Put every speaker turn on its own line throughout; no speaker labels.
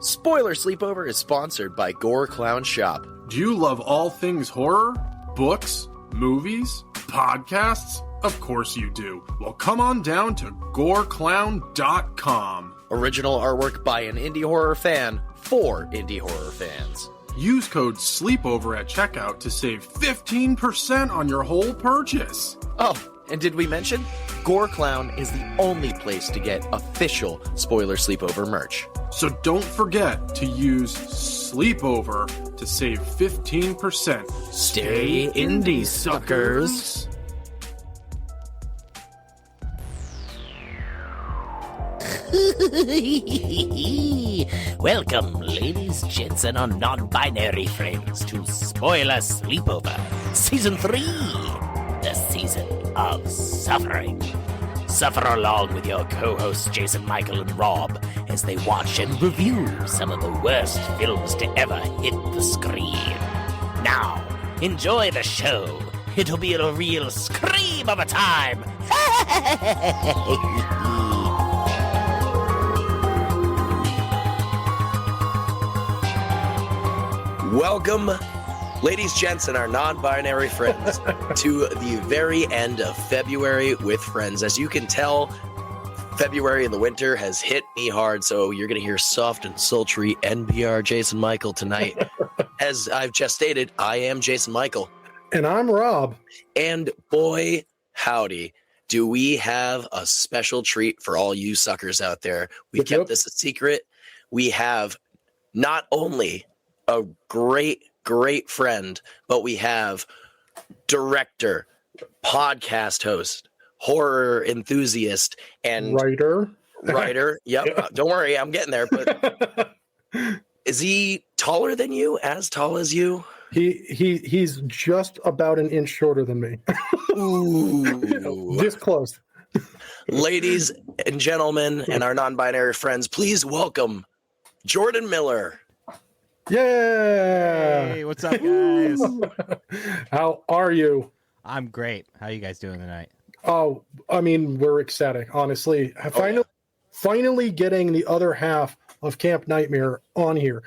Spoiler Sleepover is sponsored by Gore Clown Shop.
Do you love all things horror? Books? Movies? Podcasts? Of course you do. Well, come on down to goreclown.com.
Original artwork by an indie horror fan for indie horror fans.
Use code SLEEPOVER at checkout to save 15% on your whole purchase.
Oh, and did we mention? Gore Clown is the only place to get official Spoiler Sleepover merch.
So don't forget to use Sleepover to save 15%.
Stay indie, suckers.
Welcome, ladies, gents, and our non-binary friends to Spoiler Sleepover, Season 3, the season of suffering. Suffer along with your co-hosts Jason, Michael, and Rob as they watch and review some of the worst films to ever hit the screen. Now, enjoy the show. It'll be a real scream of a time.
Welcome, ladies, gents, and our non-binary friends to the very end of February with Friends. As you can tell, February in the winter has hit me hard, so you're going to hear soft and sultry NPR Jason Michael tonight. As I've just stated, I am Jason Michael.
And I'm Rob.
And boy, howdy, do we have a special treat for all you suckers out there. We kept this a secret. We have not only a great friend, but we have director, podcast host, horror enthusiast, and
writer.
Yep. Yeah. Don't worry, I'm getting there. But is he taller than you? As tall as you?
He's just about an inch shorter than me.
Ooh.
This close.
Ladies and gentlemen, and our non-binary friends, please welcome Jordan Miller.
Yeah.
Hey, what's up, guys?
How are you?
I'm great. How you guys doing tonight?
Oh, I mean, we're ecstatic, honestly. Finally getting the other half of Camp Nightmare on here.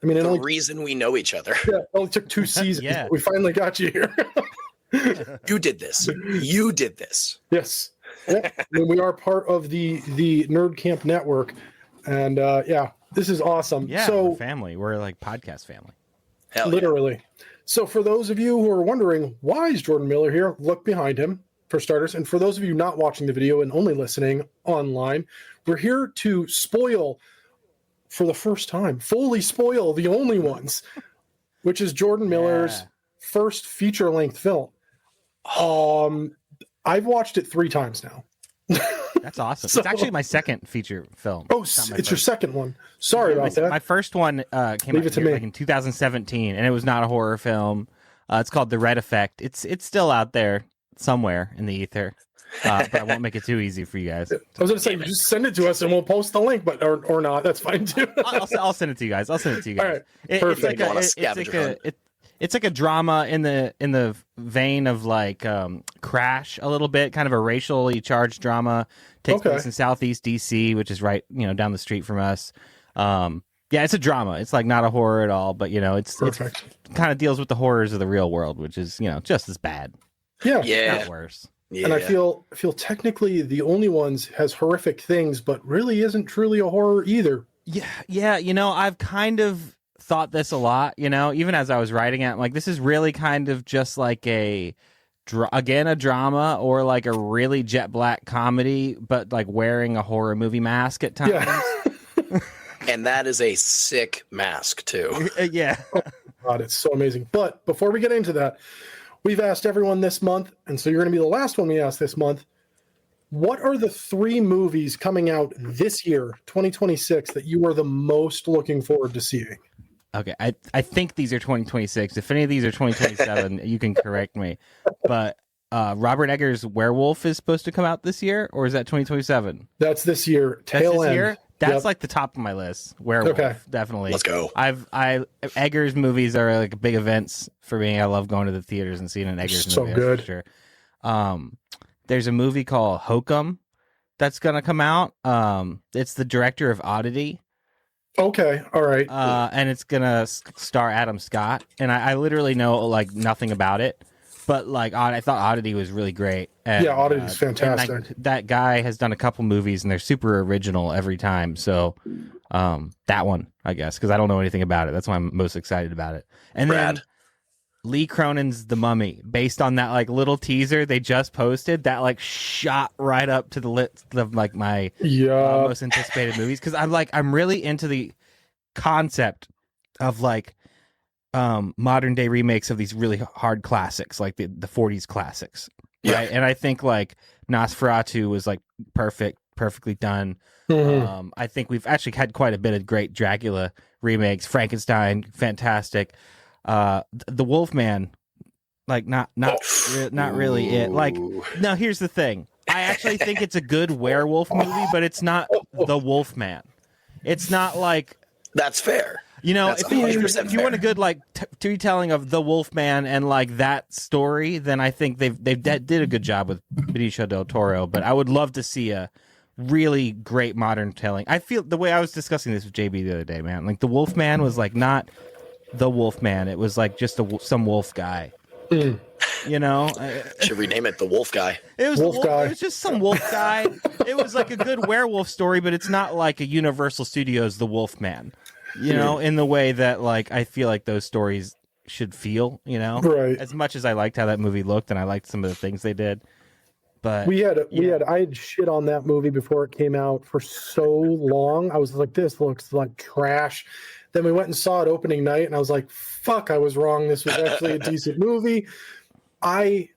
I mean,
the reason we know each other.
Yeah, it only took 2 seasons.
Yeah.
We finally got you here.
You did this. You did this.
Yes. Yeah. I mean, we are part of the Nerd Camp Network. And yeah, this is awesome.
Yeah,
so
we're family. We're like podcast family.
Hell
literally. Yeah. So for those of you who are wondering, why is Jordan Miller here? Look behind him, for starters. And for those of you not watching the video and only listening online, we're here to spoil, for the first time, fully spoil the only ones, which is Jordan Miller's first feature-length film. I've watched it 3 times now.
That's awesome. It's actually my second feature film.
Oh, it's your second one. Sorry about that.
My first one came out here, like in 2017, and it was not a horror film. It's called The Red Effect. It's still out there somewhere in the ether, but I won't make it too easy for you guys.
I was going to say, just send it to us and we'll post the link, but or not. That's fine too.
I'll send it to you guys. All right,
perfect.
It's like a drama in the vein of like Crash a little bit, kind of a racially charged drama. Takes place in Southeast DC, which is right, down the street from us. Yeah, it's a drama. It's like not a horror at all, but it's kind of deals with the horrors of the real world, which is just as bad.
Yeah,
not worse.
Yeah. And I feel technically the only ones has horrific things, but really isn't truly a horror either.
Yeah. I've kind of thought this a lot, even as I was writing it, I'm like, this is really kind of just like a drama or like a really jet black comedy, but like wearing a horror movie mask at times.
Yeah.
And that is a sick mask too.
Yeah.
Oh, God, it's so amazing. But before we get into that, we've asked everyone this month, and so you're going to be the last one we asked this month. What are the 3 movies coming out this year, 2026, that you are the most looking forward to seeing?
Okay, I think these are 2026. If any of these are 2027, you can correct me. But Robert Eggers' Werewolf is supposed to come out this year, or is that 2027
That's this year. Tail end.
Year? That's like the top of my list. Werewolf, definitely.
Let's go.
Eggers movies are like big events for me. I love going to the theaters and seeing an Eggers movie.
So good.
For sure. There's a movie called Hokum that's gonna come out. It's the director of Oddity.
Okay, all right.
And it's gonna star Adam Scott, and I literally know like nothing about it, but like I thought Oddity was really great. And,
Yeah, Oddity's fantastic.
and, like, that guy has done a couple movies, and they're super original every time. So that one, I guess, because I don't know anything about it. That's why I'm most excited about it. And
Brad.
then Lee Cronin's The Mummy, based on that like little teaser they just posted, that like shot right up to the list of like my most anticipated movies, because I'm really into the concept of like modern day remakes of these really hard classics, like the 40s classics, right? And I think like Nosferatu was like perfectly done. I think we've actually had quite a bit of great Dracula remakes. Frankenstein, fantastic. The Wolfman, like not really it. Like, now here's the thing. I actually think it's a good werewolf movie, but it's not the Wolfman. It's not like,
That's fair.
you know,
That's
if
100%
you want a
fair.
good like retelling of the Wolfman and like that story, then I think they did a good job with Benicio del Toro. But I would love to see a really great modern telling. I feel the way I was discussing this with JB the other day, man. Like the Wolfman was like not the Wolfman. It was like just some wolf guy. You know,
Should rename it the Wolf Guy.
it was
Wolf guy.
It was just some wolf guy. It was like a good werewolf story, but it's not like a Universal Studios The Wolfman. You know, in the way that like I feel like those stories should feel. You know,
Right.
As much as I liked how that movie looked, and I liked some of the things they did, but
I had shit on that movie before it came out for so long. I was like, this looks like trash. Then we went and saw it opening night, and I was like, fuck, I was wrong. This was actually a decent movie. I've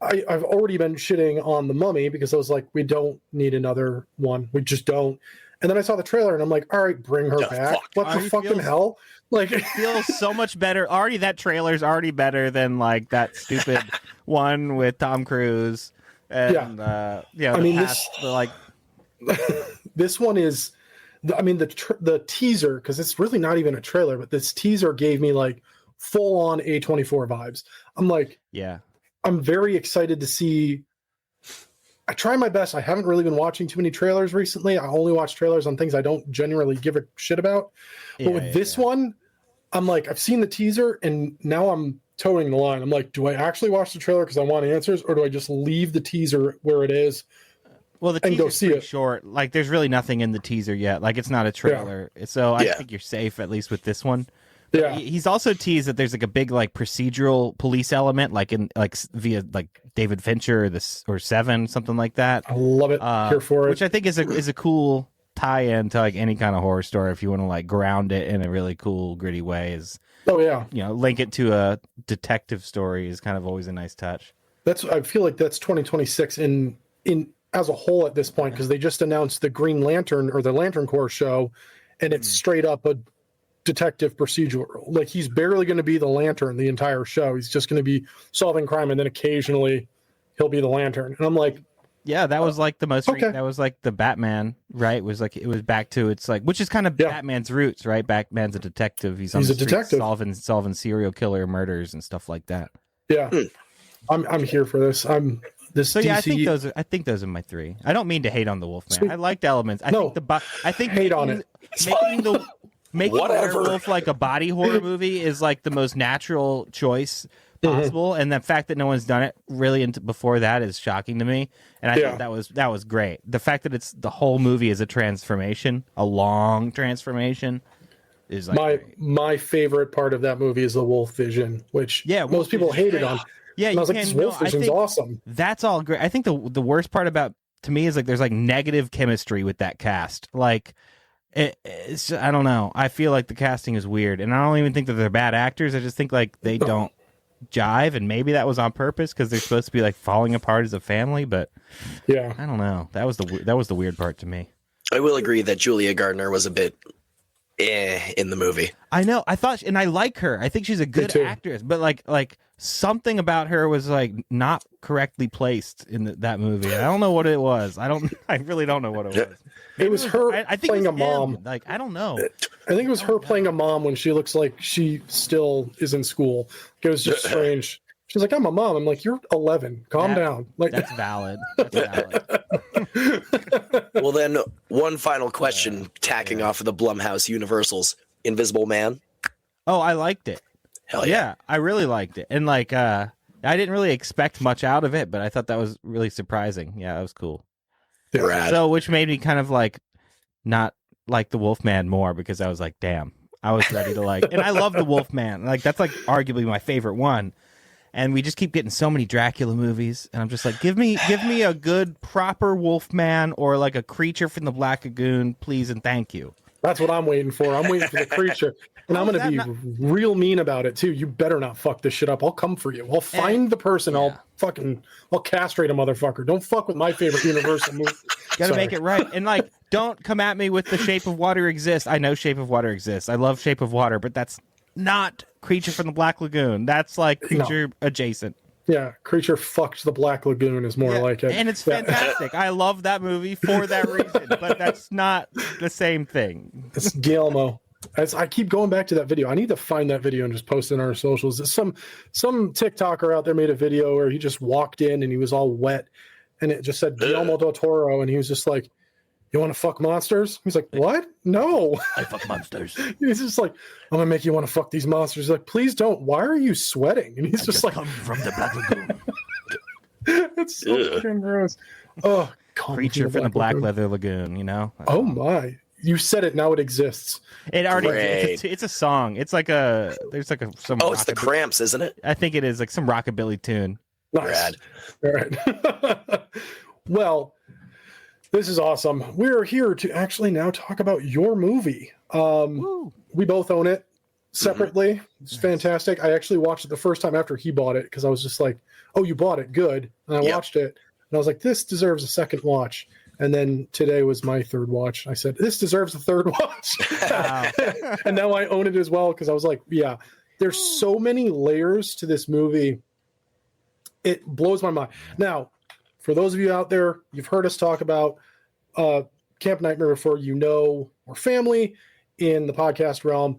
already been shitting on The Mummy because I was like, we don't need another one. We just don't. And then I saw the trailer, and I'm like, all right, bring her
The
back.
fuck?
What the
Already
fucking
feels-
hell? Like,
it feels so much better. Already, that trailer's already better than like that stupid one with Tom Cruise. And
I
the
mean, this one is, the teaser, because it's really not even a trailer, but this teaser gave me like full on A24 vibes. I'm like,
yeah.
I'm very excited to see. I try my best. I haven't really been watching too many trailers recently. I only watch trailers on things I don't genuinely give a shit about. But with this one, I'm like, I've seen the teaser, and now I'm towing the line. I'm like, do I actually watch the trailer because I want answers, or do I just leave the teaser where it is?
Well, the
and go
teaser's
see
pretty
it.
short. Like, there's really nothing in the teaser yet. Like, it's not a trailer. So I
Yeah.
think you're safe, at least with this one.
Yeah.
He's also teased that there's like a big like procedural police element, like in like via like David Fincher or Seven, something like that.
I love it. Here for it.
Which I think is a cool tie-in to like any kind of horror story if you want to like ground it in a really cool, gritty way. Is
Oh yeah.
link it to a detective story is kind of always a nice touch.
I feel like that's 2026 in as a whole at this point, because they just announced the Green Lantern or the Lantern Corps show, and it's straight up a detective procedural. Like, he's barely going to be the Lantern the entire show. He's just going to be solving crime, and then occasionally he'll be the Lantern. And I'm like,
Yeah, that was like the most.
Okay.
That was like the Batman, right? It was back to it's like, which is kind of Batman's roots, right? Batman's a detective. He's on
He's
the
a
streets
detective.
solving serial killer murders and stuff like that.
yeah, I'm here for this.
So
DC.
yeah, I think those are my three. I don't mean to hate on the Wolfman.
Sweet.
I liked elements. I
No.
think
Hate on it.
Making
Whatever.
Werewolf like a body horror movie is like the most natural choice
Mm-hmm.
possible, and the fact that no one's done it really before that is shocking to me. And I
Yeah.
think that was great. The fact that it's the whole movie is a transformation, a long transformation, is like great.
my favorite part of that movie is the Wolf Vision, which
Wolf
most people
Vision.
hated on.
Yeah,
And I was like, this Wolf Vision's awesome.
That's all great. I think the worst part about to me is like there's like negative chemistry with that cast. Like it's I don't know. I feel like the casting is weird, and I don't even think that they're bad actors. I just think like they don't jive, and maybe that was on purpose because they're supposed to be like falling apart as a family. But
Yeah.
I don't know. That was the weird part to me.
I will agree that Julia Gardner was a bit in the movie.
I know. I thought, and I like her. I think she's a good
too.
actress, but like something about her was like not correctly placed in that movie. I don't know what it was. I really don't know what it was.
It was her
I think
playing
it
a
was him.
mom.
Like I don't know.
I think it was her playing a mom when she looks like she still is in school. It was just strange. She's like, I'm a mom. I'm like, you're 11. Calm down. Like,
that's valid. That's valid.
Well, then one final question, tacking off of the Blumhouse Universals. Invisible Man.
Oh, I liked it.
Hell yeah.
I really liked it. And like I didn't really expect much out of it, but I thought that was really surprising. Yeah, that was cool.
Rad.
So which made me kind of like not like the Wolfman more, because I was like, damn, I was ready to like, and I love the Wolfman. Like that's like arguably my favorite one. And we just keep getting so many Dracula movies, and I'm just like, give me a good proper Wolfman or like a Creature from the Black Lagoon, please and thank you.
That's what I'm waiting for. I'm waiting for the Creature. And I'm going to be real mean about it, too. You better not fuck this shit up. I'll come for you. I'll find the person.
Yeah.
I'll castrate a motherfucker. Don't fuck with my favorite Universal movie.
Gotta make it right. And like, don't come at me with The Shape of Water exists. I know Shape of Water exists. I love Shape of Water, but that's not Creature from the Black Lagoon. That's like Creature adjacent.
Yeah, Creature fucked the Black Lagoon is more like it.
And it's fantastic. I love that movie for that reason, but that's not the same thing.
It's Guillermo. As I keep going back to that video, I need to find that video and just post it on our socials. Some TikToker out there made a video where he just walked in and he was all wet, and it just said Guillermo del Toro, and he was just like, "You want to fuck monsters?" He's like, "What? No."
I fuck monsters.
He's just like, "I'm gonna make you want to fuck these monsters." He's like, "Please don't. Why are you sweating?" And he's just like,
come from the Black Lagoon.
"It's so fucking gross." Oh,
Creature from the Black Leather Lagoon. You know?
Oh my. You said it, now it exists.
It already it's a song. It's like there's like some
it's the Cramps, isn't it?
I think it is like some rockabilly tune.
Nice. All right. Well, this is awesome. We're here to actually now talk about your movie. We both own it separately. Mm-hmm. It's fantastic. I actually watched it the first time after he bought it, because I was just like, "Oh, you bought it, good." And I watched it, and I was like, "This deserves a second watch." And then today was my third watch. I said, "This deserves a third watch." Wow. And now I own it as well, because I was like, yeah, there's so many layers to this movie. It blows my mind. Now, for those of you out there, you've heard us talk about Camp Nightmare before. We're family in the podcast realm.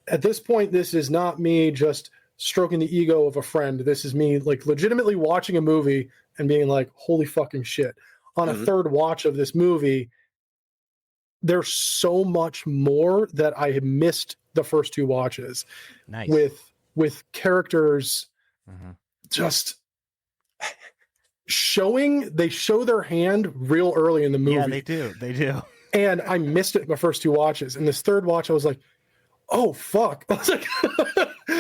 At this point, this is not me just stroking the ego of a friend. This is me like legitimately watching a movie and being like, holy fucking shit. On a third watch of this movie, there's so much more that I have missed the first two watches.
Nice.
With characters just they show their hand real early in the movie.
Yeah, they do.
And I missed it in the first two watches. In this third watch, I was like, oh fuck. I was like,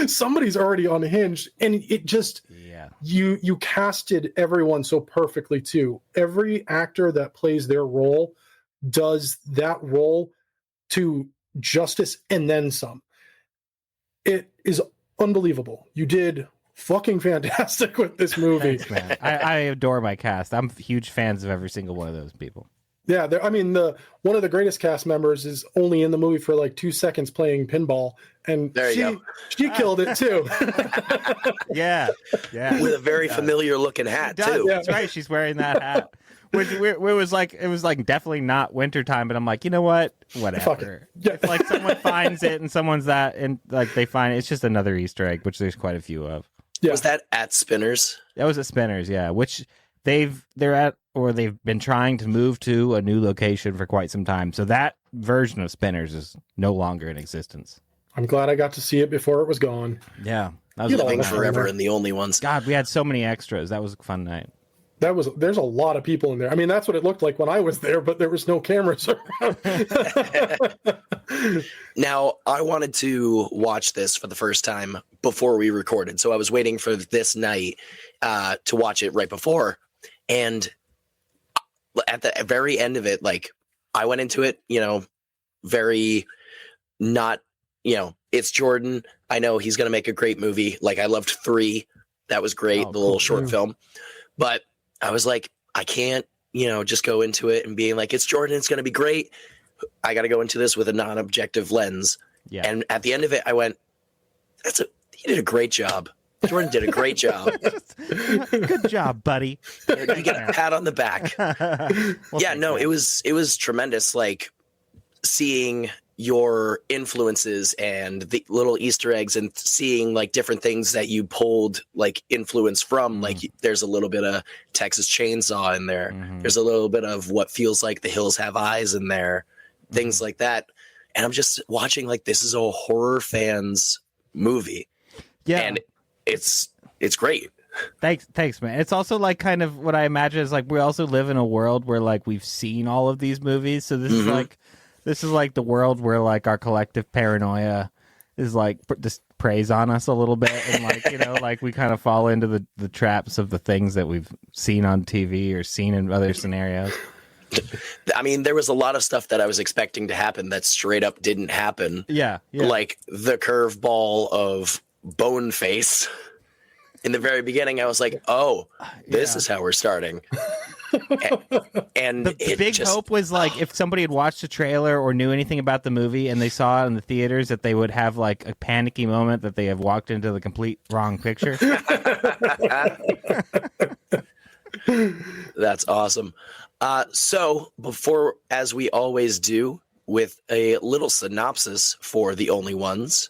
somebody's already unhinged. And it just you casted everyone so perfectly too. Every actor that plays their role does that role to justice and then some. It is unbelievable. You did fucking fantastic with this movie.
Thanks, man. I adore my cast. I'm huge fans of every single one of those people.
Yeah, I mean, one of the greatest cast members is only in the movie for like 2 seconds playing pinball, and she killed it too.
yeah,
with a very familiar looking hat too.
That's right. She's wearing that hat. It was like definitely not wintertime, but I'm like, you know what? Whatever. Yeah. If like someone finds it and someone's that, and like they find it's just another Easter egg, which there's quite a few of.
Yeah. Was that at Spinners?
That was at Spinners, yeah. Which they've been trying to move to a new location for quite some time. So that version of Spinners is no longer in existence.
I'm glad I got to see it before it was gone.
Yeah.
That was living forever and the only ones.
God, we had so many extras. That was a fun night.
There's a lot of people in there. I mean, that's what it looked like when I was there, but there was no cameras around.
Now, I wanted to watch this for the first time before we recorded. So I was waiting for this night to watch it right before. And at the very end of it, like I went into it, very not, it's Jordan. I know he's going to make a great movie. Like I loved 3. That was great. The little short film. But I was like, I can't, just go into it and being like, it's Jordan. It's going to be great. I got to go into this with a non-objective lens. Yeah. And at the end of it, I went, he did a great job. Jordan did a great job.
Good job, buddy.
You get a pat on the back. It was tremendous. Like seeing your influences and the little Easter eggs and seeing like different things that you pulled like influence from. Like there's a little bit of Texas Chainsaw in there. There's a little bit of What Feels Like the Hills Have Eyes in there, things like that. And I'm just watching like this is a horror fan's movie.
Yeah.
And it's great.
Thanks, man. It's also like kind of what I imagine is like we also live in a world where like we've seen all of these movies. So this is like the world where like our collective paranoia is like just preys on us a little bit, and like like we kind of fall into the traps of the things that we've seen on TV or seen in other scenarios.
I mean, there was a lot of stuff that I was expecting to happen that straight up didn't happen.
Yeah.
Like the curveball of Boneface. In the very beginning, I was like, "Oh, this is how we're starting." And
the big hope was like if somebody had watched the trailer or knew anything about the movie and they saw it in the theaters, that they would have like a panicky moment that they have walked into the complete wrong picture.
That's awesome. So before, as we always do, with a little synopsis for The Only Ones.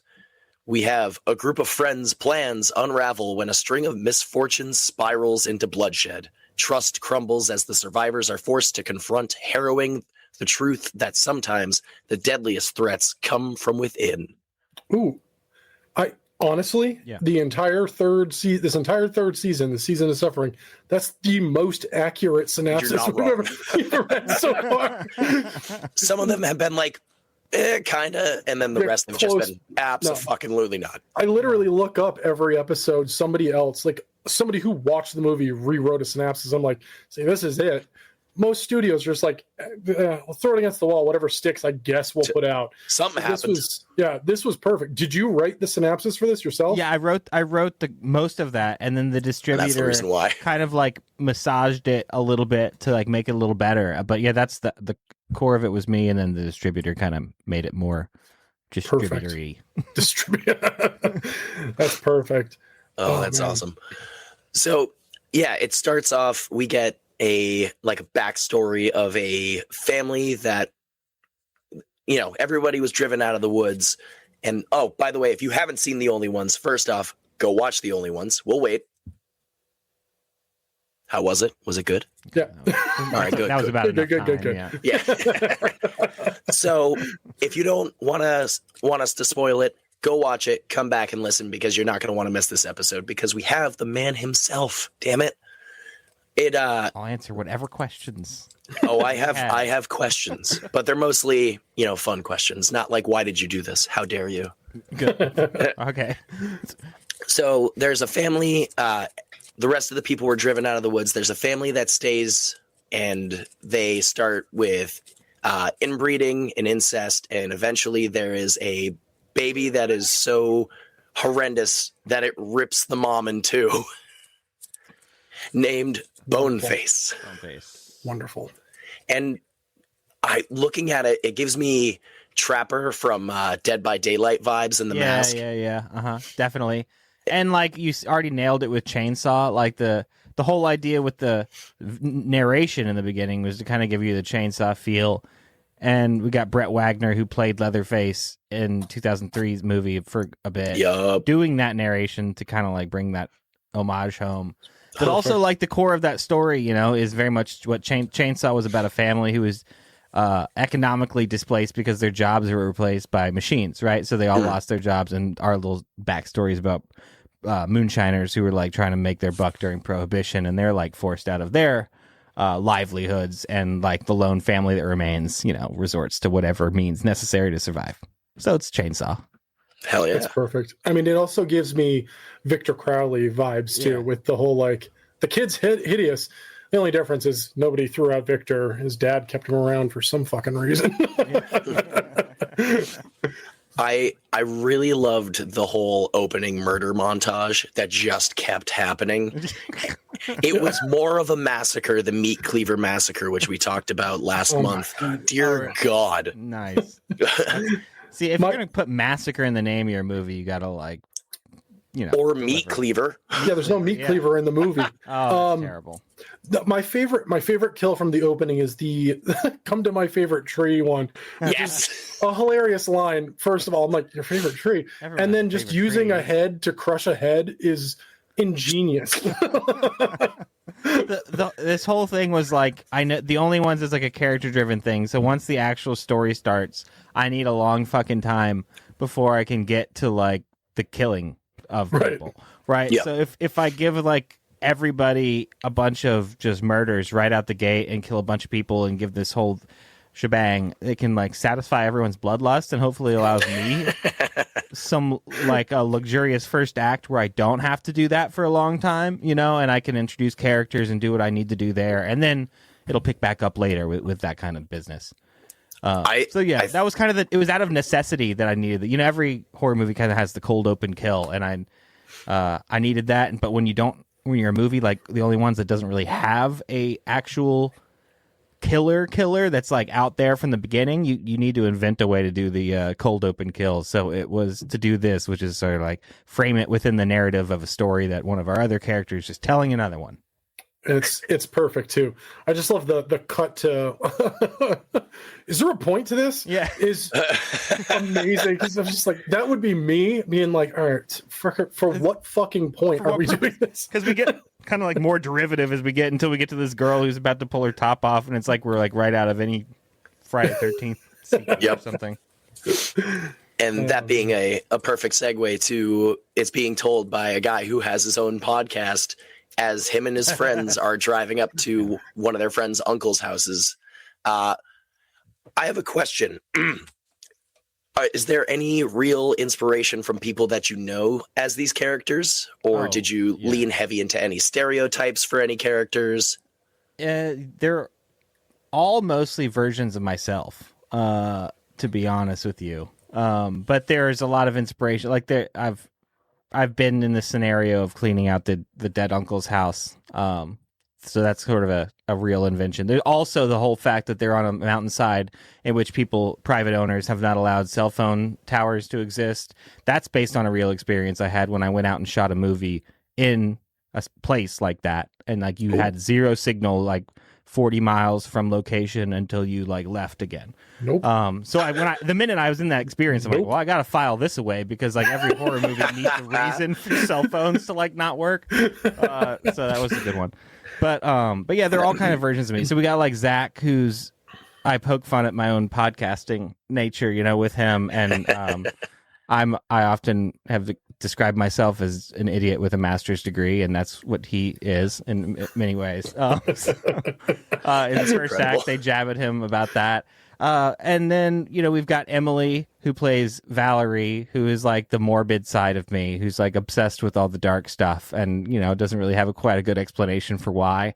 We have a group of friends' plans unravel when a string of misfortunes spirals into bloodshed. Trust crumbles as the survivors are forced to confront harrowing the truth that sometimes the deadliest threats come from within.
Ooh, I honestly, the entire this entire third season, the season of suffering, that's the most accurate synopsis we've ever read so far.
Some of them have been like, kind of, and then the rest have just been absolutely not.
I literally look up every episode, somebody else, like somebody who watched the movie rewrote a synopsis. I'm like, see, this is it. Most studios are just like, we'll throw it against the wall, whatever sticks, I guess we'll put out.
Something happened.
This was perfect. Did you write the synopsis for this yourself?
Yeah, I wrote the most of that, and then the distributor
that's the reason why.
Kind of like massaged it a little bit to like make it a little better. But yeah, that's the core of it was me, and then the distributor kind of made it more distributory.
That's perfect.
Oh, that's awesome. So yeah, it starts off, we get a backstory of a family that, everybody was driven out of the woods. And oh, by the way, if you haven't seen The Only Ones, first off, go watch The Only Ones. We'll wait. How was it? Was it good?
Yeah.
All right, good.
That was about enough
good.
time,
Yeah. So if you don't want us to spoil it, go watch it, come back and listen, because you're not going to want to miss this episode, because we have the man himself. Damn it.
I'll answer whatever questions.
Oh, I have questions, but they're mostly, fun questions, not like, why did you do this? How dare you?
Good. Okay.
So there's a family, the rest of the people were driven out of the woods. There's a family that stays, and they start with inbreeding and incest, and eventually there is a baby that is so horrendous that it rips the mom in two, named Boneface.
Wonderful.
And looking at it, it gives me Trapper from Dead by Daylight vibes in The Mask.
Yeah. Definitely. And like you already nailed it with Chainsaw, like the whole idea with the narration in the beginning was to kind of give you the Chainsaw feel. And we got Brett Wagner, who played Leatherface in 2003's movie for a bit, doing that narration to kind of like bring that homage home. But also, like, the core of that story, is very much what Chainsaw was about, a family who was economically displaced because their jobs were replaced by machines, right? So they all lost their jobs, and our little backstories about moonshiners who were, like, trying to make their buck during Prohibition, and they're, like, forced out of their livelihoods, and, like, the lone family that remains, resorts to whatever means necessary to survive. So it's Chainsaw.
Hell yeah.
That's perfect. I mean, it also gives me Victor Crowley vibes too, with the whole like the kid's hideous. The only difference is nobody threw out Victor. His dad kept him around for some fucking reason.
I really loved the whole opening murder montage that just kept happening. It was more of a massacre, the Meat Cleaver Massacre, which we talked about last month. Dear God.
Nice. See, if you're going to put massacre in the name of your movie, you got to, like,
or meat cleaver.
Yeah, there's no meat cleaver in the movie.
Oh, that's terrible.
My favorite kill from the opening is the "come to my favorite tree" one.
Yes,
a hilarious line. First of all, I'm like, your favorite tree, and then just using a head to crush a head is ingenious.
This whole thing was like, I know the only ones is like a character driven thing. So once the actual story starts, I need a long fucking time before I can get to like the killing of people. Right.
Yep.
So if I give like everybody a bunch of just murders right out the gate and kill a bunch of people and give this whole shebang, it can like satisfy everyone's bloodlust and hopefully allows me some like a luxurious first act where I don't have to do that for a long time, and I can introduce characters and do what I need to do there, and then it'll pick back up later with that kind of business. That was kind of it was out of necessity that I needed that. Every horror movie kind of has the cold open kill, and I needed that. But when you're a movie, like the only ones that doesn't really have a actual killer that's like out there from the beginning, you need to invent a way to do the cold open kill. So it was to do this, which is sort of like frame it within the narrative of a story that one of our other characters is telling another one.
It's perfect too. I just love the cut to. Is there a point to this?
Yeah,
is amazing because I'm just like, that would be me being like, all right, for what fucking point are we doing this?
Because we get kind of like more derivative as we get until we get to this girl who's about to pull her top off, and it's like we're like right out of any Friday 13th sequence or something.
And that being a perfect segue to it's being told by a guy who has his own podcast as him and his friends are driving up to one of their friends' uncle's houses. I have a question. Is there any real inspiration from people that you know as these characters? Or did you lean heavy into any stereotypes for any characters?
They're all mostly versions of myself, to be honest with you. But there's a lot of inspiration. Like I've been in the scenario of cleaning out the dead uncle's house. So that's sort of a real invention. There's also the whole fact that they're on a mountainside in which private owners have not allowed cell phone towers to exist. That's based on a real experience I had when I went out and shot a movie in a place like that. And like you had zero signal, like 40 miles from location until you like left again.
Nope.
So the minute I was in that experience, I'm like, well, I got to file this away because like every horror movie needs a reason for cell phones to like not work. So that was a good one. But yeah, they're all kind of versions of me. So we got like Zach, I poke fun at my own podcasting nature, with him, and I often have described myself as an idiot with a master's degree, and that's what he is in many ways. In the first act, they jab at him about that. And then, we've got Emily, who plays Valerie, who is like the morbid side of me, who's like obsessed with all the dark stuff and, doesn't really have quite a good explanation for why.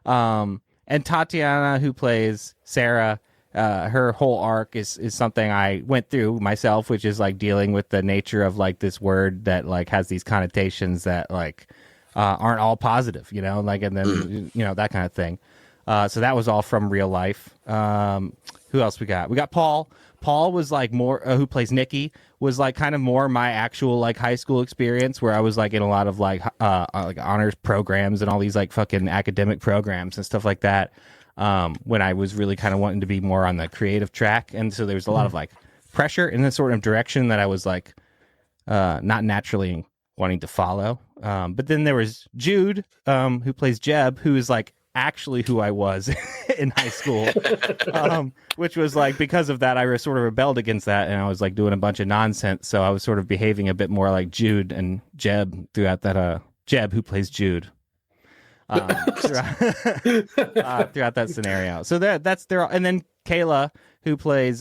And Tatiana, who plays Sarah, her whole arc is something I went through myself, which is like dealing with the nature of like this word that like has these connotations that like aren't all positive, like, and then, that kind of thing. So that was all from real life. Who else we got? We got Paul. Paul was like more, who plays Nikki, was like kind of more my actual like high school experience where I was like in a lot of like honors programs and all these like fucking academic programs and stuff like that. When I was really kind of wanting to be more on the creative track. And so there was a lot of like pressure in the sort of direction that I was like not naturally wanting to follow. But then there was Jude, who plays Jeb, who is like actually who I was in high school, which was like, because of that, I sort of rebelled against that, and I was like doing a bunch of nonsense. So I was sort of behaving a bit more like Jude and Jeb throughout that, Jeb, who plays Jude, throughout that scenario. So that's there. And then Kayla, who plays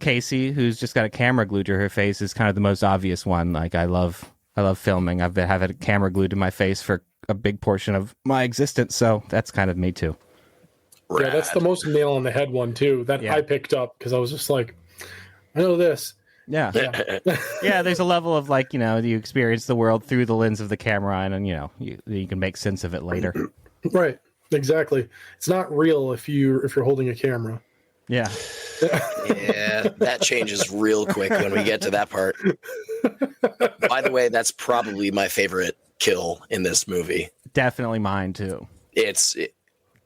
Casey, who's just got a camera glued to her face, is kind of the most obvious one. Like I love filming. I've had a camera glued to my face for a big portion of my existence, so that's kind of me too.
Rad.
Yeah, that's the most nail on the head one too that I picked up because I was just like, I know this.
Yeah. Yeah, there's a level of like, you experience the world through the lens of the camera, and you can make sense of it later.
Right. Exactly. It's not real if you're holding a camera.
Yeah.
Yeah, that changes real quick when we get to that part. By the way, that's probably my favorite kill in this movie.
Definitely mine too.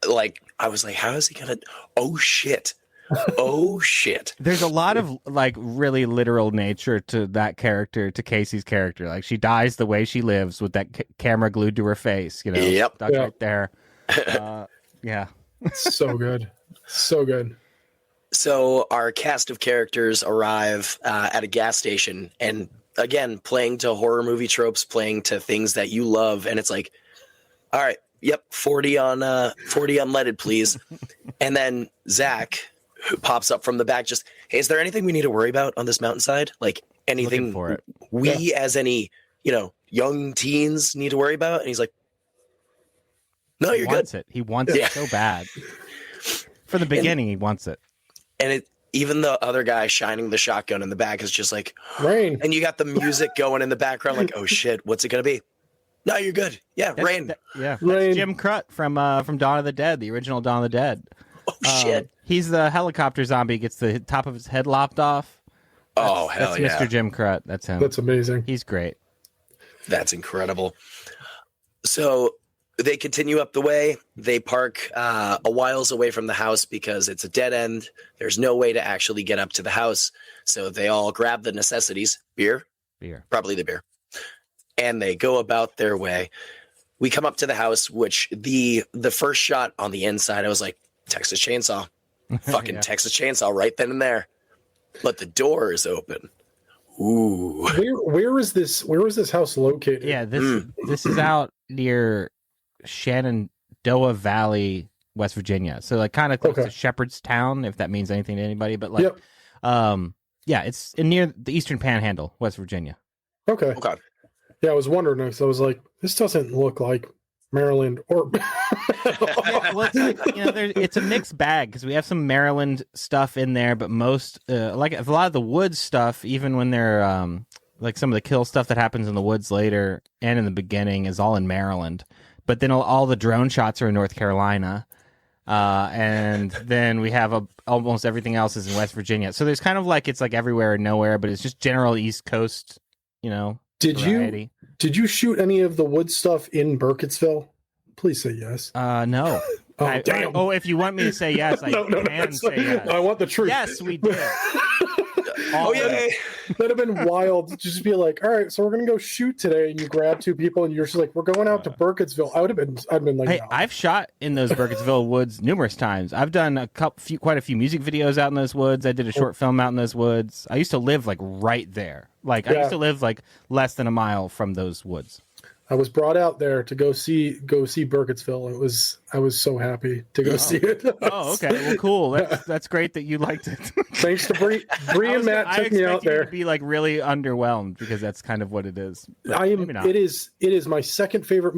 Like, I was like, how is he gonna? Oh shit! Oh shit!
There's a lot of like really literal nature to that character, to Casey's character. Like she dies the way she lives with that camera glued to her face. You know,
Yep.
stuck right there. Yeah.
So good, so good.
So our cast of characters arrive at a gas station, and again, playing to horror movie tropes, playing to things that you love, and it's like, all right, yep, 40 unleaded, please. And then Zach, who pops up from the back, just, hey, is there anything we need to worry about on this mountainside? Like anything
Looking for it.
we as any, young teens need to worry about? And he's like, no, you're good.
He wants it so bad. From the beginning, he wants it.
And even the other guy shining the shotgun in the back is just like,
Rain.
and you got the music going in the background, like, oh shit, what's it gonna be? No, you're good. Yeah, Rain.
That's
Rain.
Jim Crut from Dawn of the Dead, the original Dawn of the Dead.
Oh shit.
He's the helicopter zombie, gets the top of his head lopped off.
Oh hell
That's
yeah.
Mr. Jim Crut. That's him.
That's amazing.
He's great.
That's incredible. So they continue up the way. They park a whiles away from the house because it's a dead end. There's no way to actually get up to the house. So they all grab the necessities, beer, probably the beer, and they go about their way. We come up to the house, which the first shot on the inside, I was like, Texas Chainsaw, fucking
Yeah.
Texas Chainsaw right then and there. But the door is open. Ooh.
Where is this house located?
Yeah, this is out near Shenandoah Valley, West Virginia. So like kind of close to Shepherdstown, if that means anything to anybody. But like, yeah, it's near the Eastern Panhandle, West Virginia.
Okay. Yeah, I was wondering because I was like, this doesn't look like Maryland or.
Yeah, well, it's like, it's a mixed bag because we have some Maryland stuff in there, but most like a lot of the woods stuff, even when they're like some of the kill stuff that happens in the woods later and in the beginning is all in Maryland. But then all the drone shots are in North Carolina. And then we have almost everything else is in West Virginia. So there's kind of like, it's like everywhere and nowhere, but it's just general East Coast, variety.
Did you shoot any of the wood stuff in Burkittsville? Please say yes.
No.
Oh, damn.
If you want me to say yes, I can say yes.
I want the truth.
Yes, we did.
Oh yeah.
That'd have been wild to just be like, all right, so we're gonna go shoot today, and you grab two people, and you're just like, we're going out to Burkittsville. I'd been like,
hey,
no.
I've shot in those Burkittsville woods numerous times. I've done quite a few music videos out in those woods. I did a short film out in those woods. I used to live like right there. Like I used to live like less than a mile from those woods.
I was brought out there to go see Burkittsville. I was so happy to go see it.
Oh, okay. Well, cool. That's great that you liked it.
Thanks to Bree and Matt took me out there.
To be like really underwhelmed because that's kind of what it is.
It is my second favorite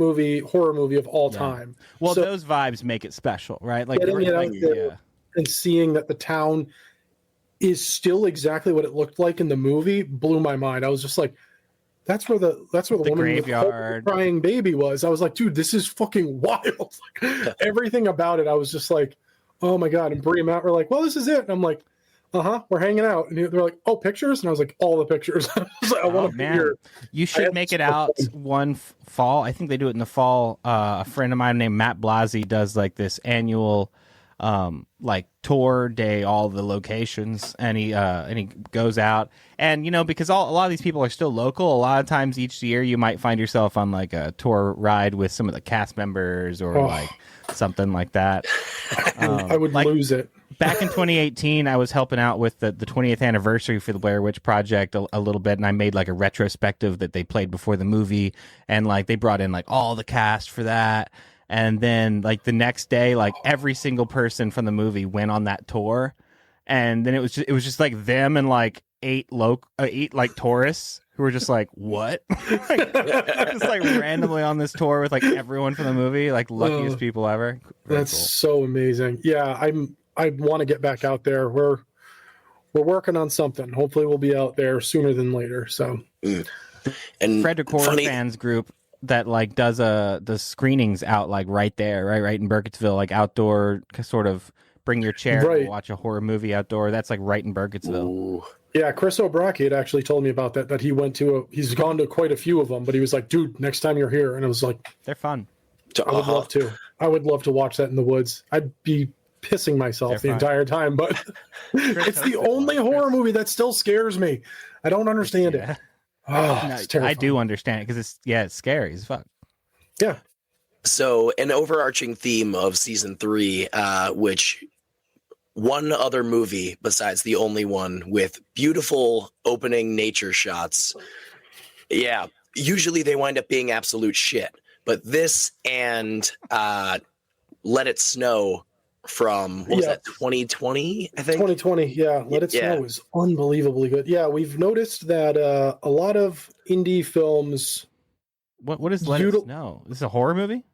horror movie of all time.
Well, those vibes make it special, right? Like
getting it out there and seeing that the town is still exactly what it looked like in the movie blew my mind. I was just like, that's where the woman
graveyard
with the crying baby was. I was like, dude, this is fucking wild. Everything about it, I was just like, oh my god. And Bree and Matt were like, well, this is it. And I'm like, we're hanging out. And they're like, oh, pictures? And I was like, all the pictures. I was like, I want to be here.
You should make it out one fall. I think they do it in the fall. A friend of mine named Matt Blasi does like this annual like tour day, all the locations, and he goes out, and because a lot of these people are still local. A lot of times each year you might find yourself on like a tour ride with some of the cast members or like something like that.
I would lose it.
Back in 2018, I was helping out with the 20th anniversary for the Blair Witch Project a little bit, and I made like a retrospective that they played before the movie, and like they brought in like all the cast for that. And then like the next day, like every single person from the movie went on that tour. And then it was just like them and like eight like tourists who were just like, what? Just like randomly on this tour with like everyone from the movie, like luckiest people ever.
That's cool. So amazing. Yeah, I want to get back out there. We're working on something. Hopefully we'll be out there sooner than later. So
and Frederick Horror Fans Group that like does the screenings out like right there, right in Burkittsville, like outdoor sort of bring your chair,
Right.
and watch a horror movie outdoor. That's like right in Burkittsville.
Ooh.
Yeah, Chris O'Brien had actually told me about that he went to he's gone to quite a few of them, but he was like, dude, next time you're here. And I was like,
They're fun.
I would love to. I would love to watch that in the woods. I'd be pissing myself
They're
the
fun.
entire time, but it's the only horror movie that still scares me. I don't understand
Yeah.
it. Oh,
No,
it's terrifying.
I do understand it because it's scary as fuck.
Yeah.
So, an overarching theme of season 3, which one other movie besides the only one with beautiful opening nature shots. Yeah, usually they wind up being absolute shit. But this and Let It Snow from, what was that, 2020, I think?
2020, yeah. Let It
Yeah.
Snow is unbelievably good. Yeah, we've noticed that a lot of indie films.
What is Let It Snow? This is a horror movie?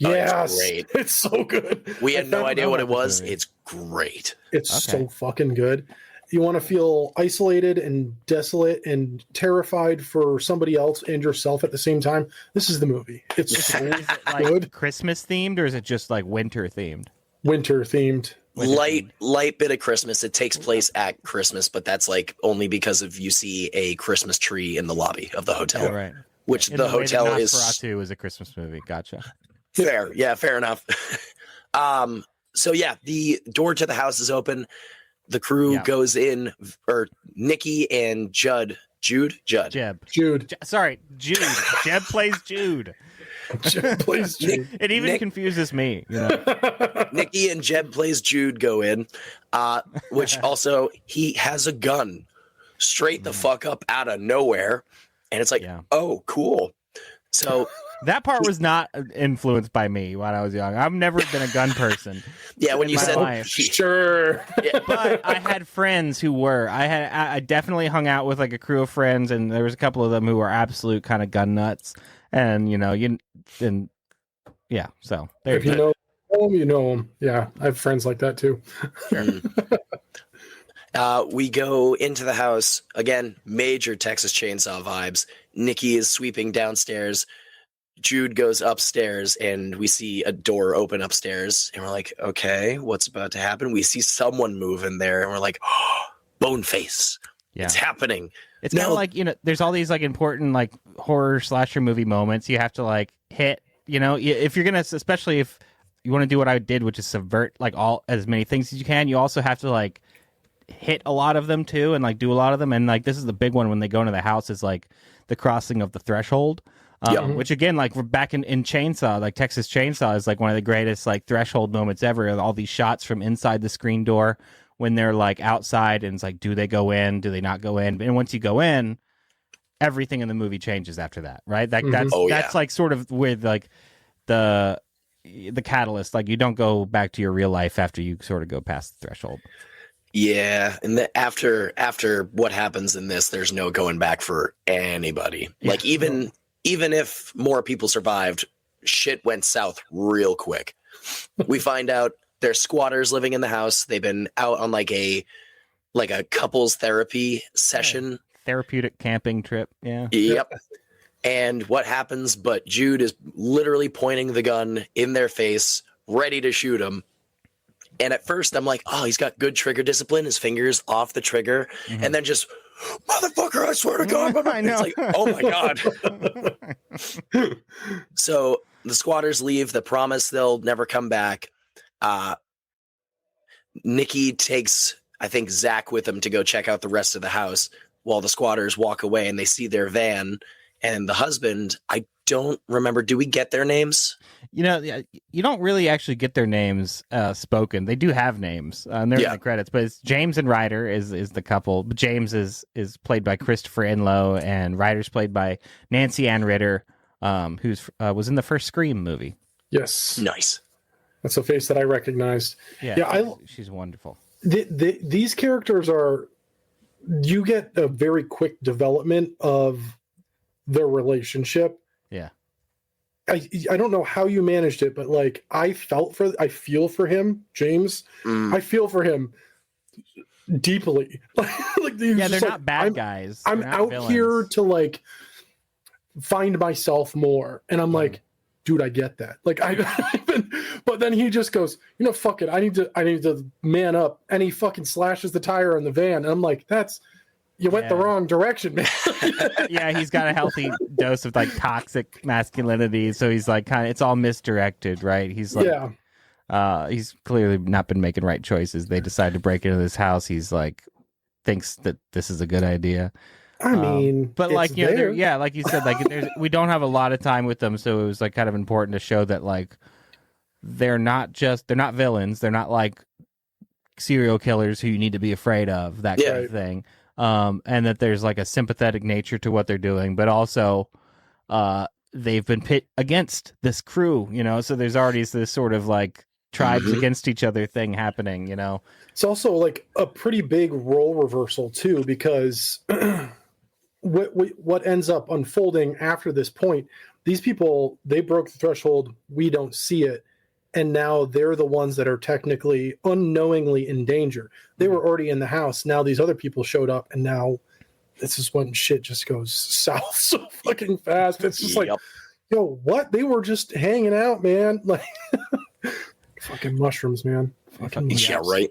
Oh, it's
Yes,
great.
it's so good.
We had
I
no
found-
idea
know
what
about
it
this
was.
movie.
It's great.
It's
Okay.
so fucking good. You want to feel isolated and desolate and terrified for somebody else and yourself at the same time. This is the movie. It's so
Is it like
good.
Christmas themed or is it just like winter themed?
Winter themed.
Light bit of Christmas. It takes place at Christmas, but that's like only because of you see a Christmas tree in the lobby of the hotel,
Yeah, right.
which
In
the
way that
hotel is
Nosferatu is a Christmas movie. Gotcha.
fair. Yeah, fair enough. So yeah, the door to the house is open. The crew
Yeah.
goes in, or Nikki and Judd.
Jude.
Sorry, Jude. Jeb plays Jude.
Jude plays Jude.
It even
Nick-
confuses me. You know?
Nikki and Jeb plays Jude go in, which also he has a gun straight the fuck up out of nowhere, and it's like,
Yeah.
oh, cool. So
That part was not influenced by me when I was young. I've never been a gun person.
yeah, when
In
you
my
said
life.
Sure.
But I had friends who were. I definitely hung out with like a crew of friends, and there was a couple of them who were absolute kind of gun nuts. And so there
If
you
you
go.
know him, you know him. Yeah, I have friends like that too.
we go into the house again. Major Texas Chainsaw vibes. Nikki is sweeping downstairs. Jude goes upstairs, and we see a door open upstairs, and we're like, okay, what's about to happen? We see someone move in there, and we're like, oh, Boneface.
Yeah.
It's happening.
It's kind of
No.
like, there's all these like important like horror slasher movie moments you have to like hit, if you're going to, especially if you want to do what I did, which is subvert like as many things as you can, you also have to like hit a lot of them too and like do a lot of them. And like, this is the big one when they go into the house is like the crossing of the threshold. Which again, like we're back in Chainsaw, like Texas Chainsaw is like one of the greatest like threshold moments ever. All these shots from inside the screen door when they're like outside and it's like, do they go in? Do they not go in? And once you go in, everything in the movie changes after that, right? Like that's like sort of with like the catalyst. Like you don't go back to your real life after you sort of go past the threshold.
Yeah, and after what happens in this, there's no going back for anybody.
Yeah.
Like even if more people survived, shit went south real quick. We find out there's squatters living in the house. They've been out on like a couples therapy session.
Therapeutic camping trip. Yeah.
Yep. And what happens? But Jude is literally pointing the gun in their face, ready to shoot them. And at first, I'm like, oh, he's got good trigger discipline. His fingers off the trigger. And then just, motherfucker, I swear to God.
I know.
It's like, oh, my God. So the squatters leave. They promise they'll never come back. Nikki takes, I think, Zach with him to go check out the rest of the house while the squatters walk away and they see their van. And the husband, I don't remember. Do we get their names?
You don't really actually get their names spoken. They do have names, and they're in the credits. But it's James and Ryder is the couple. But James is played by Christopher Inlow, and Ryder's played by Nancy Ann Ritter, who was in the first Scream movie.
Yes.
Nice.
That's a face that I recognized.
She's wonderful.
These characters you get a very quick development of their relationship.
Yeah.
I don't know how you managed it, but like I feel for him, James. I feel for him deeply. Like
they're not bad guys.
I'm out here to like find myself more, and I'm like, dude, I get that. Like but then he just goes, you know, fuck it. I need to man up. And he fucking slashes the tire on the van. And I'm like, you went the wrong direction, man.
Yeah, he's got a healthy dose of like toxic masculinity. So he's like it's all misdirected, right? He's like, he's clearly not been making right choices. They decide to break into this house. He's like, thinks that this is a good idea.
I mean,
but like, you know, like you said, like we don't have a lot of time with them. So it was like kind of important to show that like, they're not villains. They're not like serial killers who you need to be afraid of, that kind of thing. And that there's like a sympathetic nature to what they're doing, but also they've been pit against this crew, you know, so there's already this sort of like tribes against each other thing happening, you know.
It's also like a pretty big role reversal too, because what ends up unfolding after this point, these people, they broke the threshold, we don't see it, and now they're the ones that are technically unknowingly in danger. They were already in the house. Now these other people showed up, and now this is when shit just goes south so fucking fast. It's just like, yo, what? They were just hanging out, man. Like, fucking mushrooms, man. Fucking mushrooms.
Yeah, right.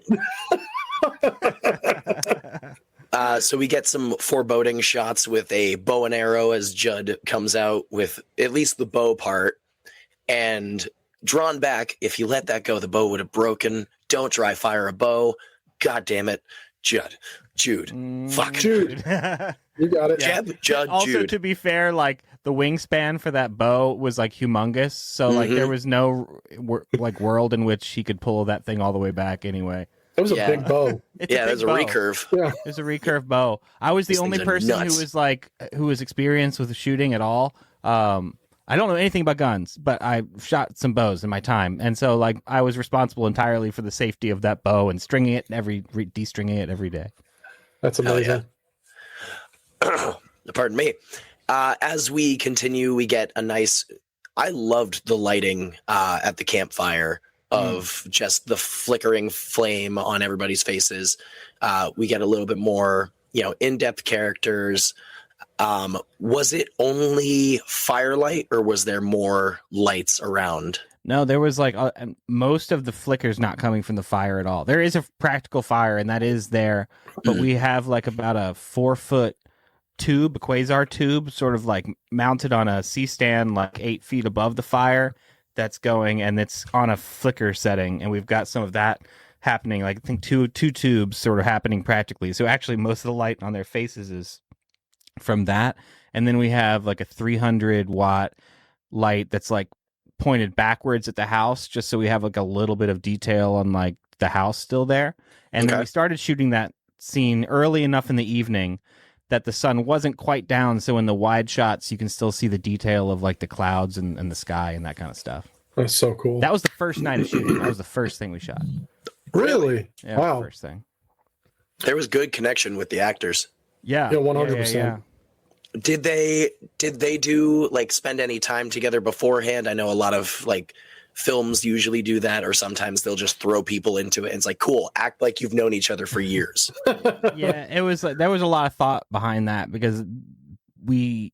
So we get some foreboding shots with a bow and arrow as Judd comes out with at least the bow part, and drawn back. If you let that go, the bow would have broken. Don't dry fire a bow. God damn it. Jude. Fuck.
Jude. You got it.
Yeah. Judd,
also,
Jude.
to be fair, like the wingspan for that bow was like humongous. So like there was no like world in which he could pull that thing all the way back anyway.
That was a big bow.
There's a recurve.
Yeah.
There's a recurve bow. I was the only person who was experienced with shooting at all. I don't know anything about guns, but I shot some bows in my time. And so like I was responsible entirely for the safety of that bow and stringing it de-stringing it every day.
That's amazing.
Pardon me. As we continue, we get a nice, I loved the lighting at the campfire of just the flickering flame on everybody's faces. We get a little bit more, in-depth characters. Was it only firelight or was there more lights around?
No, there was like most of the flickers not coming from the fire at all. There is a practical fire and that is there, but we have like about a 4-foot tube, a quasar tube, sort of like mounted on a C-stand, like 8 feet above the fire that's going, and it's on a flicker setting. And we've got some of that happening, like I think two tubes sort of happening practically. So actually most of the light on their faces is from that. And then we have like a 300 watt light that's like pointed backwards at the house, just so we have like a little bit of detail on like the house still there. And then we started shooting that scene early enough in the evening that the sun wasn't quite down, so in the wide shots you can still see the detail of like the clouds and the sky and that kind of stuff.
That's so cool.
That was the first night of shooting. That was the first thing we shot.
Really?
Yeah,
wow.
The first thing.
There was good connection with the actors.
Yeah.
100%.
Yeah.
Did they do like spend any time together beforehand? I know a lot of like films usually do that, or sometimes they'll just throw people into it and it's like, cool, act like you've known each other for years.
Yeah, it was like there was a lot of thought behind that because we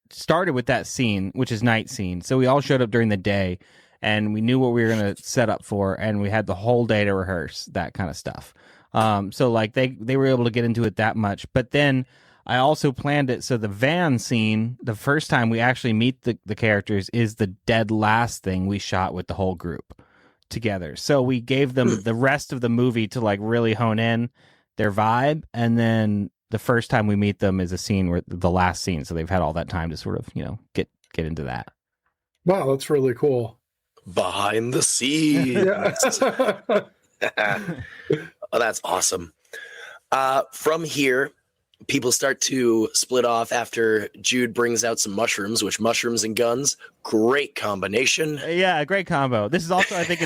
started with that scene, which is night scene. So we all showed up during the day and we knew what we were going to set up for, and we had the whole day to rehearse that kind of stuff. So like they were able to get into it that much, but then I also planned it so the van scene, the first time we actually meet the characters, is the dead last thing we shot with the whole group together. So we gave them the rest of the movie to like really hone in their vibe, and then the first time we meet them is a scene where the last scene, so they've had all that time to sort of get into that.
Wow, that's really cool.
Behind the scenes. Oh, that's awesome. From here, people start to split off after Jude brings out some mushrooms, which mushrooms and guns, great combination.
Yeah, great combo. This is also, I think,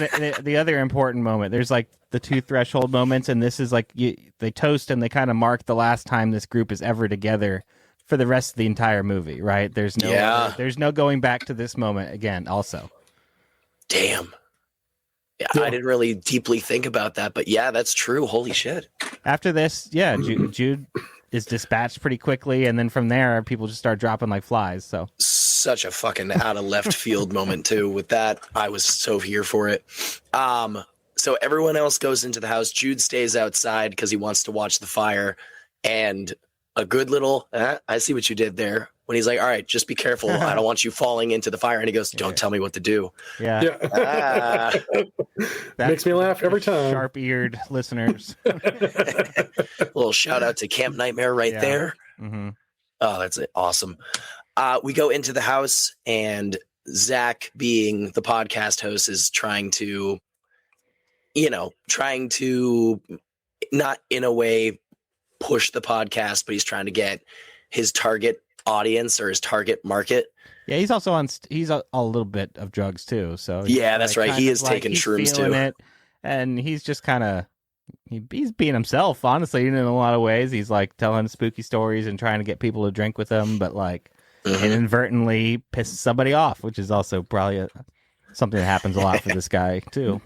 the other important moment. There's like the 2 threshold moments, and this is like they toast and they kind of mark the last time this group is ever together for the rest of the entire movie, right? There's no going back to this moment again. Also,
damn. Yeah, I didn't really deeply think about that, but yeah, that's true. Holy shit.
After this, yeah, Jude is dispatched pretty quickly, and then from there, people just start dropping like flies. So
such a fucking out of left field moment too. With that, I was so here for it. So everyone else goes into the house. Jude stays outside because he wants to watch the fire. And a good little, I see what you did there. When he's like, all right, just be careful. I don't want you falling into the fire. And he goes, don't tell me what to do.
Yeah.
Makes me laugh every time.
Sharp-eared listeners.
A little shout out to Camp Nightmare right there.
Mm-hmm.
Oh, that's it. Awesome. We go into the house, and Zach, being the podcast host, is trying to not in a way push the podcast, but he's trying to get his target audience or his target market.
Yeah, he's also on. He's a little bit of drugs too. So
yeah, that's right. He is taking shrooms too,
and he's just kind of he's being himself. Honestly, in a lot of ways, he's like telling spooky stories and trying to get people to drink with him, but like inadvertently pisses somebody off, which is also probably something that happens a lot for this guy too.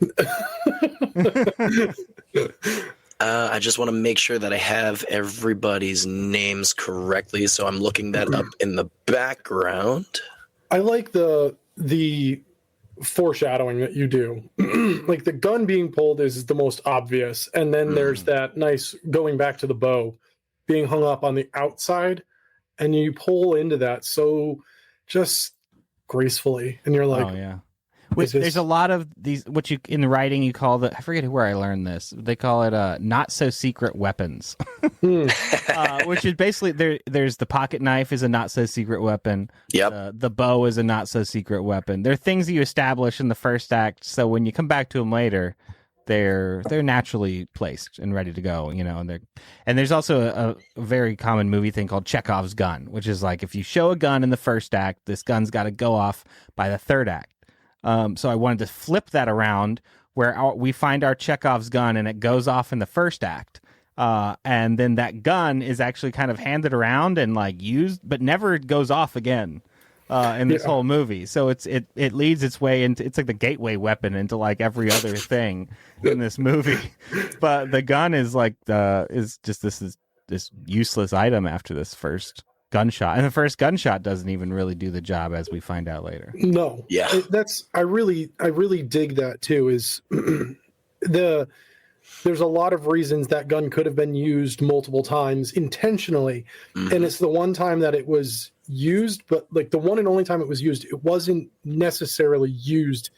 I just want to make sure that I have everybody's names correctly, so I'm looking that up in the background.
I like the foreshadowing that you do. Like the gun being pulled is the most obvious, and then there's that nice going back to the bow being hung up on the outside, and you pull into that so just gracefully, and you're like,
oh yeah. There's a lot of these, what you in the writing you call I forget where I learned this. They call it not so secret weapons, which is basically there's the pocket knife is a not so secret weapon.
Yep.
The bow is a not so secret weapon. They're things that you establish in the first act, so when you come back to them later, they're naturally placed and ready to go. And there's also a very common movie thing called Chekhov's gun, which is like if you show a gun in the first act, this gun's got to go off by the third act. So I wanted to flip that around where we find our Chekhov's gun and it goes off in the first act. And then that gun is actually kind of handed around and like used, but never goes off again in this whole movie. So it leads its way into, it's like the gateway weapon into like every other thing in this movie. But the gun is like, is just this useless item after this first gunshot, and the first gunshot doesn't even really do the job, as we find out later.
No,
yeah,
I really dig that too. Is there's a lot of reasons that gun could have been used multiple times intentionally, and it's the one time that it was used, but like the one and only time it was used, it wasn't necessarily used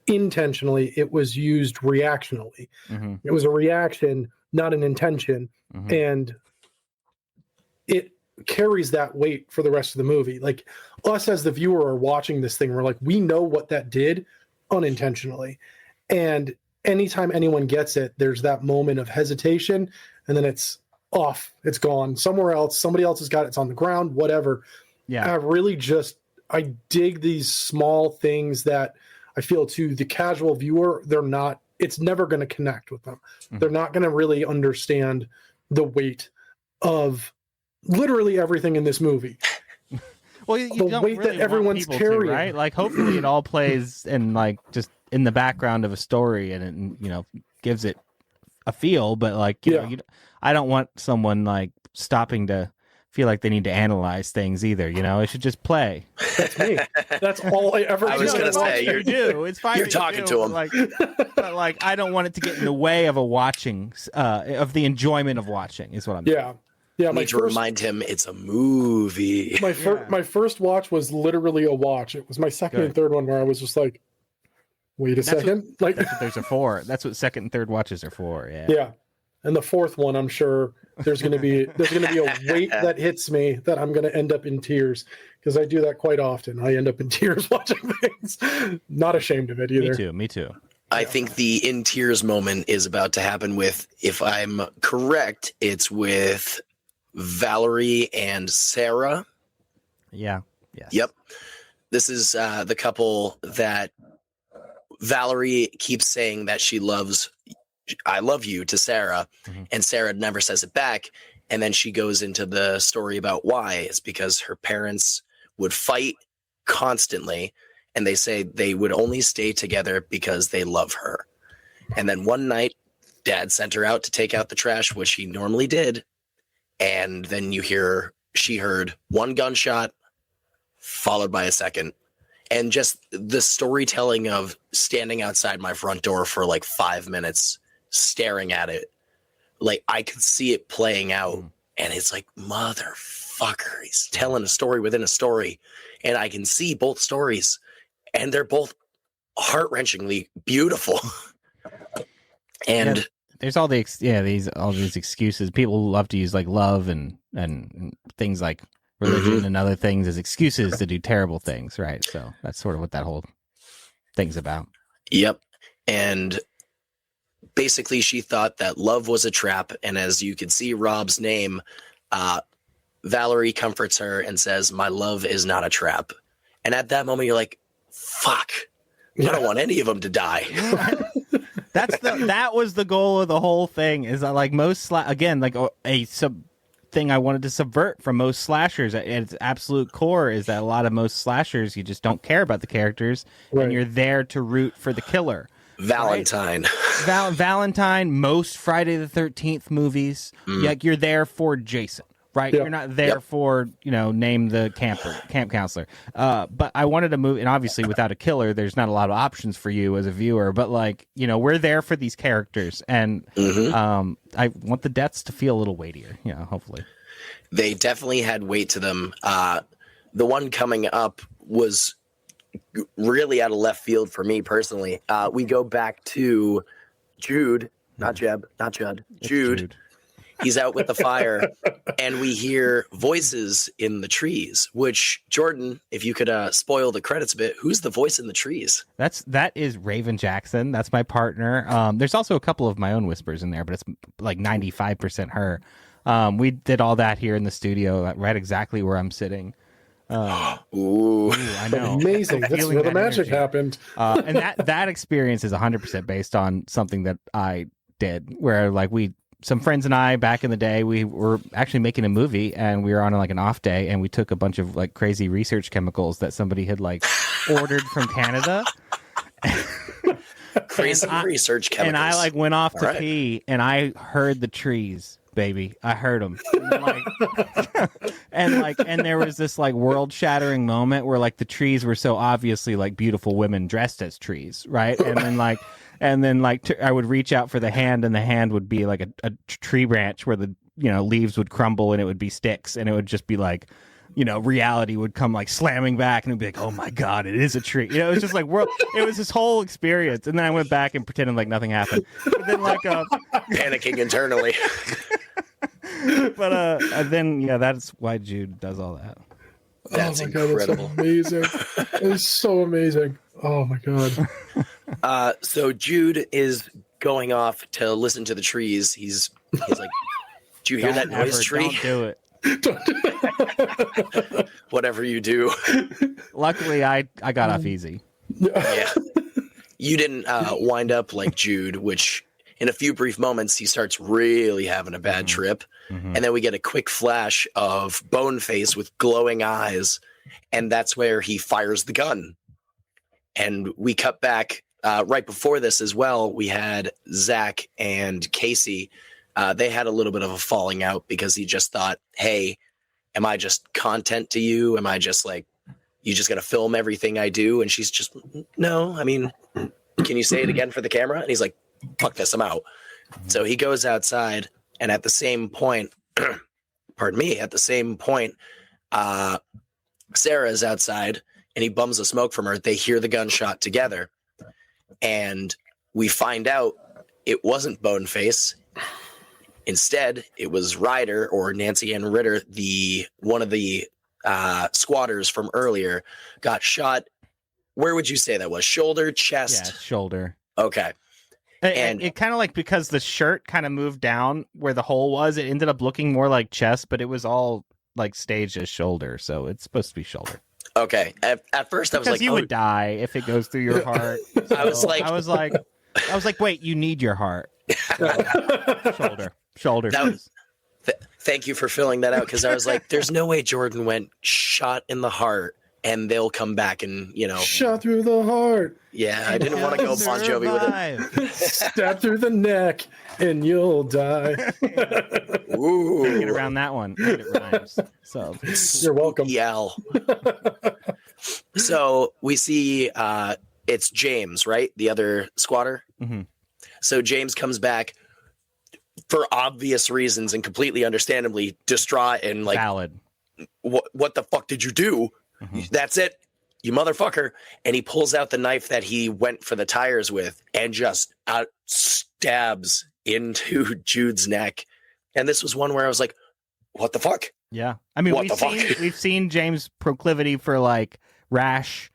intentionally. It was used reactionally. It was a reaction, not an intention, and it carries that weight for the rest of the movie. Like us as the viewer are watching this thing, we're like, we know what that did unintentionally, and anytime anyone gets it, there's that moment of hesitation, and then it's off, it's gone somewhere else, somebody else has got it, it's on the ground, whatever. I dig these small things that I feel to the casual viewer, it's never going to connect with them. They're not going to really understand the weight of literally everything in this movie.
Well, you
the
don't
weight
really
that everyone's
want
carrying,
right? Like, hopefully, it all plays in like just in the background of a story, and it gives it a feel. But like, I don't want someone like stopping to feel like they need to analyze things either. It should just play.
That's me. That's all I ever.
I was going to say
you do. It's fine.
You're talking to him.
But like, I don't want it to get in the way of of the enjoyment of watching. Is what I'm saying.
Yeah,
need to remind him it's a movie.
My first watch was literally a watch. It was my second and third one where I was just like, wait a second. That's
what there's for. That's what second and third watches are for. Yeah.
Yeah. And the fourth one, I'm sure there's going to be a weight that hits me that I'm going to end up in tears, because I do that quite often. I end up in tears watching things. Not ashamed of it either.
Me too.
I think the in tears moment is about to happen with, if I'm correct, it's with Valerie and Sarah.
Yeah. Yes.
Yep. This is the couple that Valerie keeps saying that she loves, I love you, to Sarah, and Sarah never says it back. And then she goes into the story about why. It's because her parents would fight constantly, and they say they would only stay together because they love her. And then one night, Dad sent her out to take out the trash, which he normally did. And then she heard one gunshot, followed by a second. And just the storytelling of standing outside my front door for like 5 minutes, staring at it, like I could see it playing out. And it's like, motherfucker, he's telling a story within a story. And I can see both stories, and they're both heart-wrenchingly beautiful. And
there's all these excuses. People love to use like love and things like religion and other things as excuses to do terrible things, right? So that's sort of what that whole thing's about.
Yep. And basically she thought that love was a trap, and as you can see Rob's name, Valerie comforts her and says, "My love is not a trap." And at that moment you're like, fuck, I don't want any of them to die.
That was the goal of the whole thing, is that like most thing I wanted to subvert from most slashers at its absolute core is that a lot of most slashers, you just don't care about the characters, and you're there to root for the killer.
Valentine.
Right? Valentine, most Friday the 13th movies, like you're there for Jason, right? Yep. You're not there for, name the camp counselor. But I wanted a movie, and obviously without a killer, there's not a lot of options for you as a viewer, but like, we're there for these characters, and I want the deaths to feel a little weightier, hopefully.
They definitely had weight to them. The one coming up was really out of left field for me personally. We go back to Jude, not Jeb, not Judd, Jude. He's out with the fire, and we hear voices in the trees, which, Jordan, if you could spoil the credits a bit, who's the voice in the trees?
That is Raven Jackson. That's my partner. There's also a couple of my own whispers in there, but it's like 95% her. We did all that here in the studio, right exactly where I'm sitting.
Ooh,
I know.
Amazing. That's where the magic happened.
And that experience is 100% based on something that I did, where like some friends and I back in the day, we were actually making a movie, and we were on like an off day, and we took a bunch of like crazy research chemicals that somebody had like ordered from Canada.
Crazy research chemicals.
And I like went off to pee, and I heard the trees. Baby, I heard them, and there was this like world-shattering moment where like the trees were so obviously like beautiful women dressed as trees, right? And then I would reach out for the hand, and the hand would be like a tree branch where the leaves would crumble, and it would be sticks, and it would just be like, reality would come like slamming back, and it'd be like, oh my god, it is a tree. It was just like it was this whole experience, and then I went back and pretended like nothing happened. But then
panicking internally.
But then that's why Jude does all that.
That's incredible.
God, that's amazing. It's so amazing. Oh my god.
So Jude is going off to listen to the trees. He's like, "Do you hear that noise, tree?
Don't do it."
Whatever you do.
Luckily, I got off easy.
Yeah. You didn't wind up like Jude, which in a few brief moments, he starts really having a bad trip. And then we get a quick flash of Boneface with glowing eyes. And that's where he fires the gun. And we cut back right before this as well. We had Zach and Casey. They had a little bit of a falling out because he just thought, hey, am I just content to you? Am I just like, you just got to film everything I do? And she's just, no, I mean, can you say it again for the camera? And he's like, fuck this, I'm out. So he goes outside, and at the same point, Sarah is outside, and he bums the smoke from her. They hear the gunshot together, and we find out it wasn't Boneface. Instead, it was Ryder, or Nancy Ann Ritter, one of the squatters from earlier, got shot. Where would you say that was? Shoulder, chest?
Yeah, shoulder.
Okay.
And it kind of like, because the shirt kind of moved down where the hole was, it ended up looking more like chest, but it was all like staged as shoulder, so it's supposed to be shoulder.
Okay. At first, I was like,
you would die if it goes through your heart. So I was like, wait, you need your heart. Shoulder.
Thank you for filling that out, because I was like, there's no way Jordan went shot in the heart and they'll come back and,
shot through the heart,
yeah, I didn't want to go Bon Jovi with it.
stab through the neck, and you'll die.
Ooh.
Get around that one. And it rhymes. So
You're welcome.
Yeah. So we see it's James, right? The other squatter.
Mm-hmm.
So James comes back for obvious reasons and completely understandably distraught and like,
valid.
What the fuck did you do?
Mm-hmm.
That's it, you motherfucker. And he pulls out the knife that he went for the tires with and just stabs into Jude's neck. And this was one where I was like, what the fuck?
Yeah. I mean, we've seen James' proclivity for like rash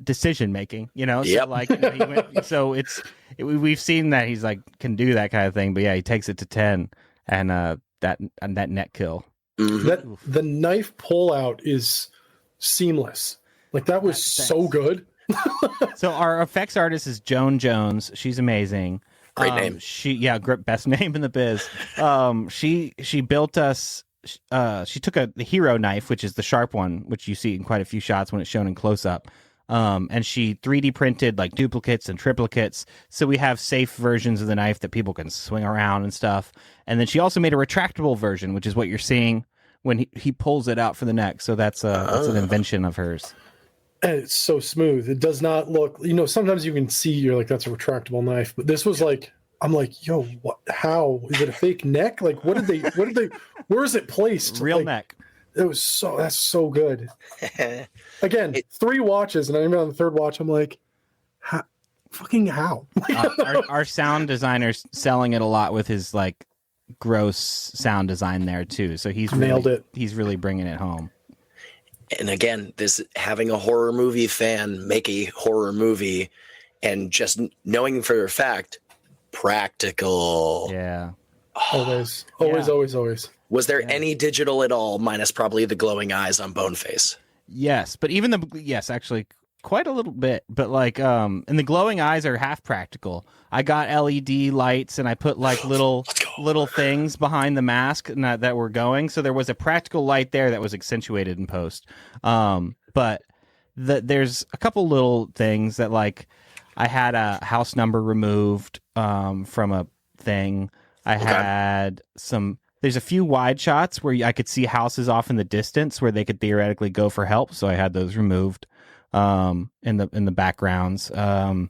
decision making, So
Yep.
like we've seen that he's like can do that kind of thing, but yeah, he takes it to 10 and that neck kill.
Mm-hmm.
The knife pullout is seamless. Like that was so good.
So our effects artist is Joan Jones. She's amazing.
Great name.
Best name in the biz. She built us. She took the hero knife, which is the sharp one, which you see in quite a few shots when it's shown in close up. And she 3D printed like duplicates and triplicates, so we have safe versions of the knife that people can swing around and stuff. And then she also made a retractable version, which is what you're seeing when he pulls it out for the neck. So that's an invention of hers.
And it's so smooth. It does not look, sometimes you can see you're like, that's a retractable knife. But this was like, I'm like, yo, what? How is it a fake neck? Like, where is it placed?
Real
like,
neck.
That's so good. Again, 3 watches, and I'm on the 3rd watch. I'm like, how?
Our sound designer's selling it a lot with his like gross sound design there too. So he's
nailed it.
He's really bringing it home.
And again, this having a horror movie fan make a horror movie and just knowing for a fact, practical.
Yeah.
Always.
Was there any digital at all, minus probably the glowing eyes on Boneface?
Yes, but actually quite a little bit. But like, and the glowing eyes are half practical. I got LED lights and I put like little things behind the mask that were going. So there was a practical light there that was accentuated in post. But there's a couple little things that like I had a house number removed from a thing. I had there's a few wide shots where I could see houses off in the distance where they could theoretically go for help. So I had those removed in the backgrounds. There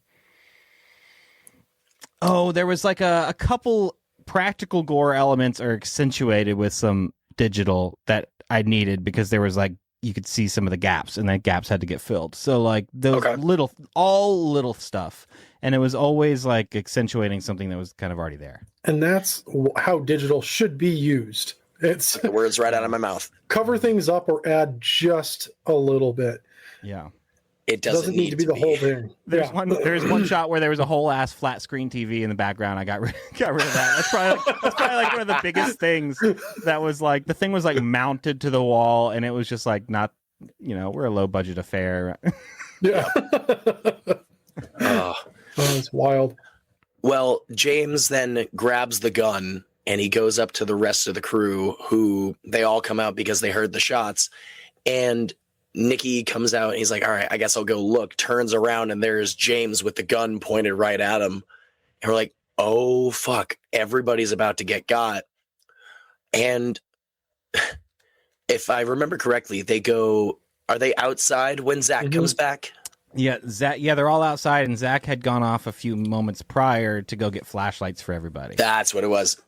was like a couple practical gore elements are accentuated with some digital that I needed because there was like you could see some of the gaps and that gaps had to get filled. So like those little stuff. And it was always like accentuating something that was kind of already there.
And that's how digital should be used. It's
the words right out of my mouth.
Cover things up or add just a little bit.
Yeah.
It doesn't need to be
the whole thing.
There's one shot where there was a whole ass flat screen TV in the background. I got rid of that. That's probably like one of the biggest things. That was like the thing was like mounted to the wall, and it was just like not, we're a low budget affair.
Yeah. Oh, it's wild.
Well, James then grabs the gun and he goes up to the rest of the crew, who they all come out because they heard the shots, and Nikki comes out and he's like, all right, I guess I'll go look, turns around and there's James with the gun pointed right at him. And we're like, oh, fuck, everybody's about to get got. And if I remember correctly, are they outside when Zach comes back?
Yeah, Zach. Yeah, they're all outside and Zach had gone off a few moments prior to go get flashlights for everybody.
That's what it was.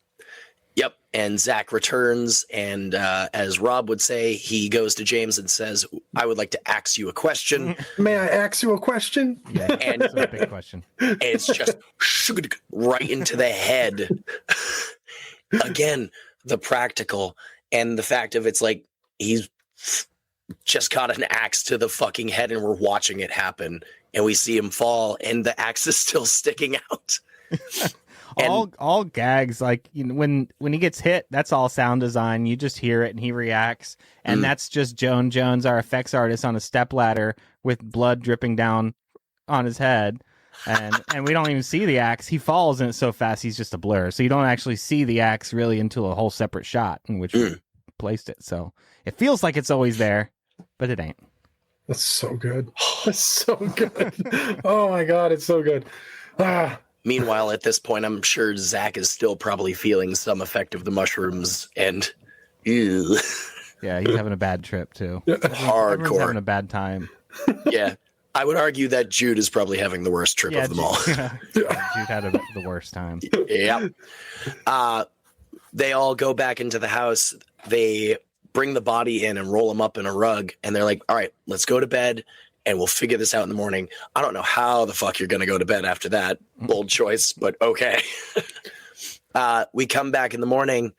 Yep. And Zach returns, and as Rob would say, he goes to James and says, I would like to ask you a question.
May I ask you a question?
Yeah, and it's a big question.
And it's just right into the head. Again, the practical and the fact of it's like he's just got an axe to the fucking head and we're watching it happen. And we see him fall and the axe is still sticking out.
all gags, like when he gets hit, that's all sound design. You just hear it and he reacts, and that's just Joan Jones, our effects artist, on a stepladder with blood dripping down on his head, and we don't even see the axe. He falls and it's so fast he's just a blur, so you don't actually see the axe really until a whole separate shot in which we placed it. So it feels like it's always there, but it ain't.
That's so good. That's so good. Oh my god, it's so good.
Meanwhile, at this point, I'm sure Zach is still probably feeling some effect of the mushrooms and ew.
Yeah, he's having a bad trip too. Everyone's having a
Hardcore.
bad time.
Yeah. I would argue that Jude is probably having the worst trip of them all.
Jude had the worst time.
Yep. They all go back into the house. They bring the body in and roll him up in a rug. And they're like, all right, let's go to bed and we'll figure this out in the morning. I don't know how the fuck you're going to go to bed after that. Bold choice, but okay. We come back in the morning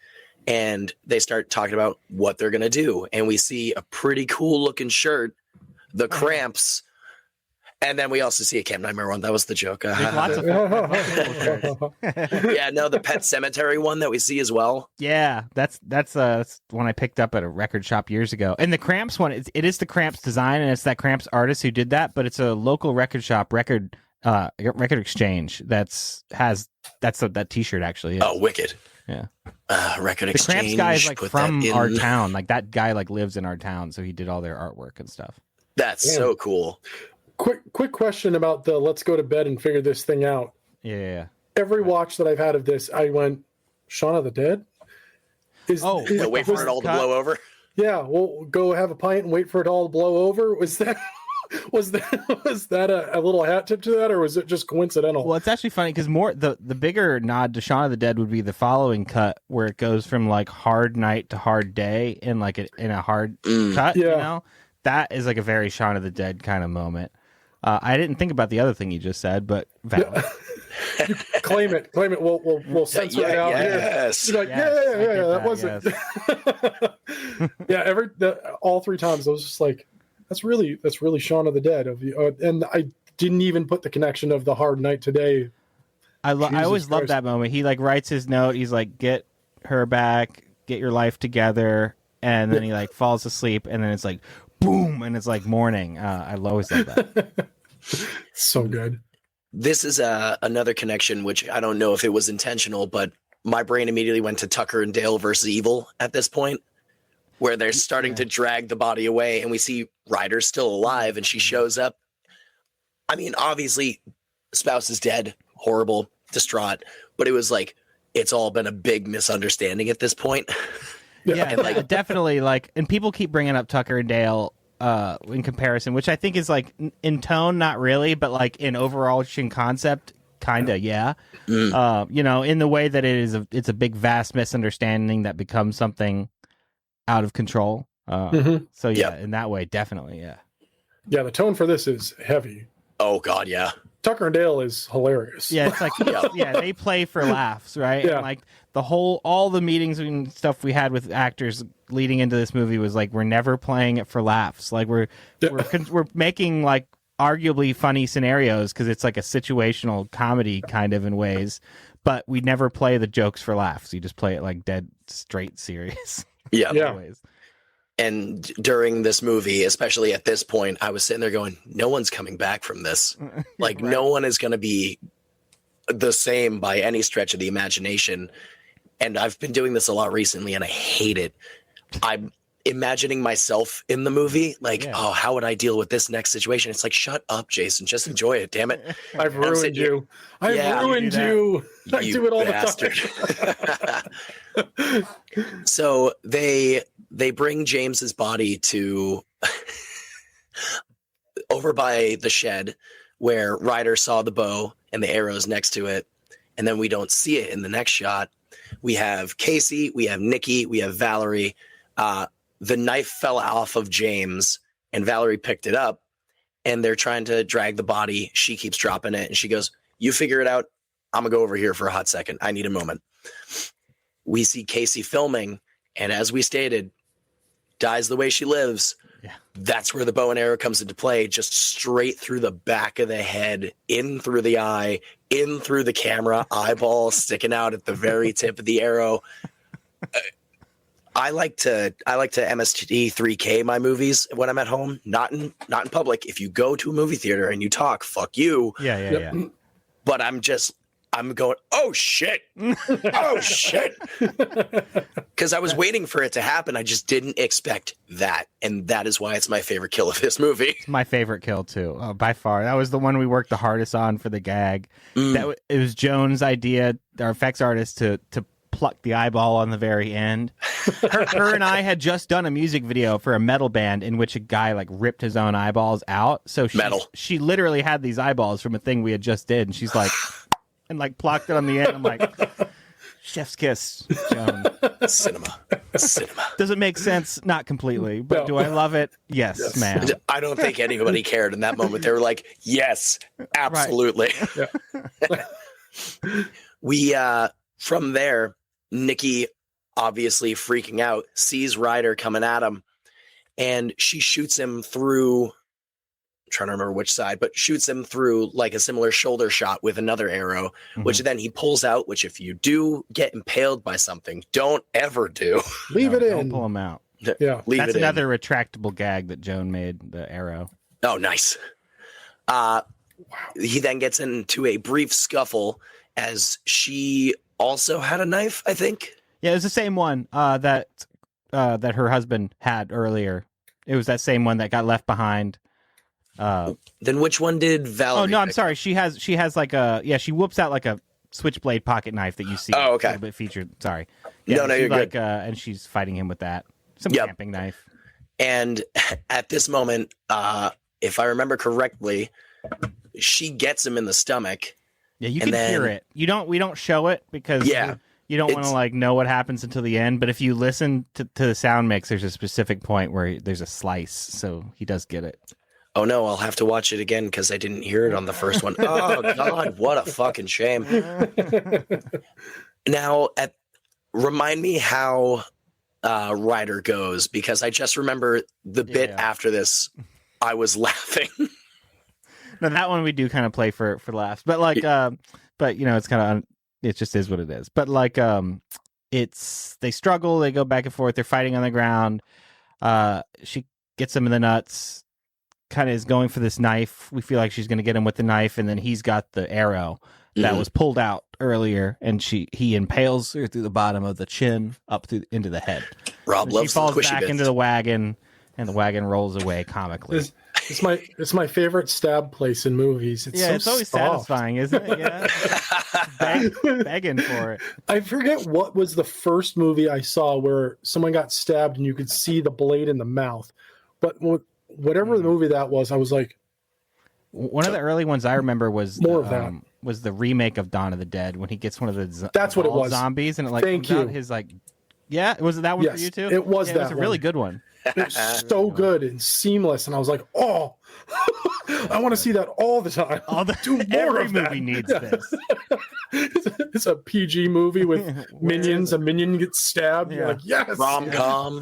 and they start talking about what they're going to do. And we see a pretty cool looking shirt, the Cramps. And then we also see a Camp Nightmare one. That was the joke.
There's lots of
Yeah, no, the Pet Cemetery one that we see as well.
Yeah, that's one I picked up at a record shop years ago. And the Cramps one, it is the Cramps design, and it's that Cramps artist who did that. But it's a local record shop, Record Exchange. That T-shirt actually is.
Oh, wicked!
Yeah,
Record
the
Exchange.
Cramps guy is like
put
from
that in.
our town. Like that guy like lives in our town, so he did all their artwork and stuff.
That's
Yeah.
so cool.
Quick question about the let's go to bed and figure this thing out.
Yeah.
Every watch that I've had of this, I went, Shaun of the Dead?
Yeah, wait for it all to blow over.
Yeah, we'll go have a pint and wait for it all to blow over. Was that a little hat tip to that, or was it just coincidental?
Well, it's actually funny because the bigger nod to Shaun of the Dead would be the following cut where it goes from like hard night to hard day in like in a hard cut.
Yeah.
You know, that is like a very Shaun of the Dead kind of moment. I didn't think about the other thing you just said, but valid.
Claim it. We'll censor it out here.
Yes.
You're like,
Yes, I did
that wasn't. Yeah, all three times I was just like, that's really Shaun of the Dead of you, and I didn't even put the connection of the hard night today.
I always love
Christ.
that moment. He like writes his note. He's like, "Get her back, get your life together," and then he like falls asleep, and then it's like, boom, and it's like morning. I always love that.
So good.
This is another connection, which I don't know if it was intentional, but my brain immediately went to Tucker and Dale versus Evil at this point, where they're starting to drag the body away, and we see Ryder's still alive, and she shows up. I mean, obviously, spouse is dead, horrible, distraught, but it was like, it's all been a big misunderstanding at this point.
Yeah,
And, like-
definitely. Like, and people keep bringing up Tucker and Dale in comparison, which I think is like in tone, not really, but like in overarching concept, kind of, yeah. You know, in the way that it's a big, vast misunderstanding that becomes something out of control. So yeah, in that way, definitely, yeah.
Yeah, the tone for this is heavy.
Oh, God, yeah.
Tucker and Dale is hilarious.
Yeah, it's like they play for laughs, right?
Yeah.
And like all the meetings and stuff we had with actors leading into this movie was like, we're never playing it for laughs. Like we're making like arguably funny scenarios because it's like a situational comedy kind of in ways, but we never play the jokes for laughs. You just play it like dead straight serious.
Yeah.
Ways.
And during this movie, especially at this point, I was sitting there going, no one's coming back from this. Like,
Right.
no one is going to be the same by any stretch of the imagination. And I've been doing this a lot recently, and I hate it. I'm imagining myself in the movie, like, oh, how would I deal with this next situation? It's like, shut up, Jason. Just enjoy it, damn it.
I've
I'm
ruined
sitting
you. I've
Yeah, you
ruined
do that.
you. I
You
do it all
bastard.
the time.
So they bring James's body to over by the shed where Ryder saw the bow and the arrows next to it, and then we don't see it in the next shot. We have Casey, we have Nikki, we have Valerie. The knife fell off of James, and Valerie picked it up, and they're trying to drag the body. She keeps dropping it, and she goes, "You figure it out. I'm gonna go over here for a hot second. I need a moment." We see Casey filming, and as we stated, dies the way she lives.
Yeah.
That's where the bow and arrow comes into play, just straight through the back of the head, in through the eye, in through the camera, eyeball sticking out at the very tip of the arrow. I like to MST3K my movies when I'm at home, not in public. If you go to a movie theater and you talk, fuck you.
Yeah.
But I'm going, oh shit. Oh shit. Because I was waiting for it to happen. I just didn't expect that. And that is why it's my favorite kill of this movie.
It's my favorite kill too, by far. That was the one we worked the hardest on for the gag. It was Joan's idea, our effects artist, to pluck the eyeball on the very end. Her and I had just done a music video for a metal band in which a guy like ripped his own eyeballs out. So she literally had these eyeballs from a thing we had just did, and she's like, and like plucked it on the end. I'm like, chef's kiss, Joan.
Cinema.
Does it make sense? Not completely, but do I love it? Yes, ma'am.
I don't think anybody cared in that moment. They were like, yes, absolutely.
Yeah.
We, from there, Nikki, obviously freaking out, sees Ryder coming at him, and she shoots him through, I'm trying to remember which side, but shoots him through like a similar shoulder shot with another arrow, which then he pulls out, which if you do get impaled by something, don't ever do.
Leave it in.
Don't pull him out.
Yeah.
That's another retractable gag that Joan made, the arrow.
Oh, nice. He then gets into a brief scuffle as she also had a knife, I think.
Yeah, it was the same one that her husband had earlier. It was that same one that got left behind.
Then which one did Valerie?
Oh no, I'm sorry. She has like she whoops out like a switchblade pocket knife that you see.
Oh, okay.
A little bit featured. Sorry.
No, you're
like,
good.
And she's fighting him with that. Some camping knife.
And at this moment, if I remember correctly, she gets him in the stomach.
Yeah, you can hear it. We don't show it because you don't want to like know what happens until the end. But if you listen to the sound mix, there's a specific point where there's a slice, so he does get it.
Oh no, I'll have to watch it again because I didn't hear it on the first one. Oh God, what a fucking shame. Now, remind me how Ryder goes, because I just remember the bit after this, I was laughing.
Now that one we do kind of play for laughs, but like, but you know, it's kind of it just is what it is. But like, they struggle, they go back and forth, they're fighting on the ground. She gets him in the nuts. Kind of is going for this knife. We feel like she's going to get him with the knife, and then he's got the arrow that was pulled out earlier, and he impales her through the bottom of the chin up into the head.
Rob loves
she falls
the squishy
back
bits.
into the wagon, and the wagon rolls away comically.
It's my favorite stab place in movies. It's
it's always
soft.
satisfying, isn't it? Yeah, begging for it.
I forget what was the first movie I saw where someone got stabbed and you could see the blade in the mouth, but whatever the movie that was, I was like,
one of the early ones I remember was
more of that.
Was the remake of Dawn of the Dead when he gets one of the
that's what it was,
zombies, and it like
Thank
comes
you.
out his like was it that one
Yes,
for you too?
it was
It
that
was a really
one.
good one.
it's so good and seamless, and I was like, oh, I want to see that all the time. Do more
Every
of that.
movie needs this.
It's a PG movie with minions. A minion gets stabbed. You're like, yes,
Rom-com.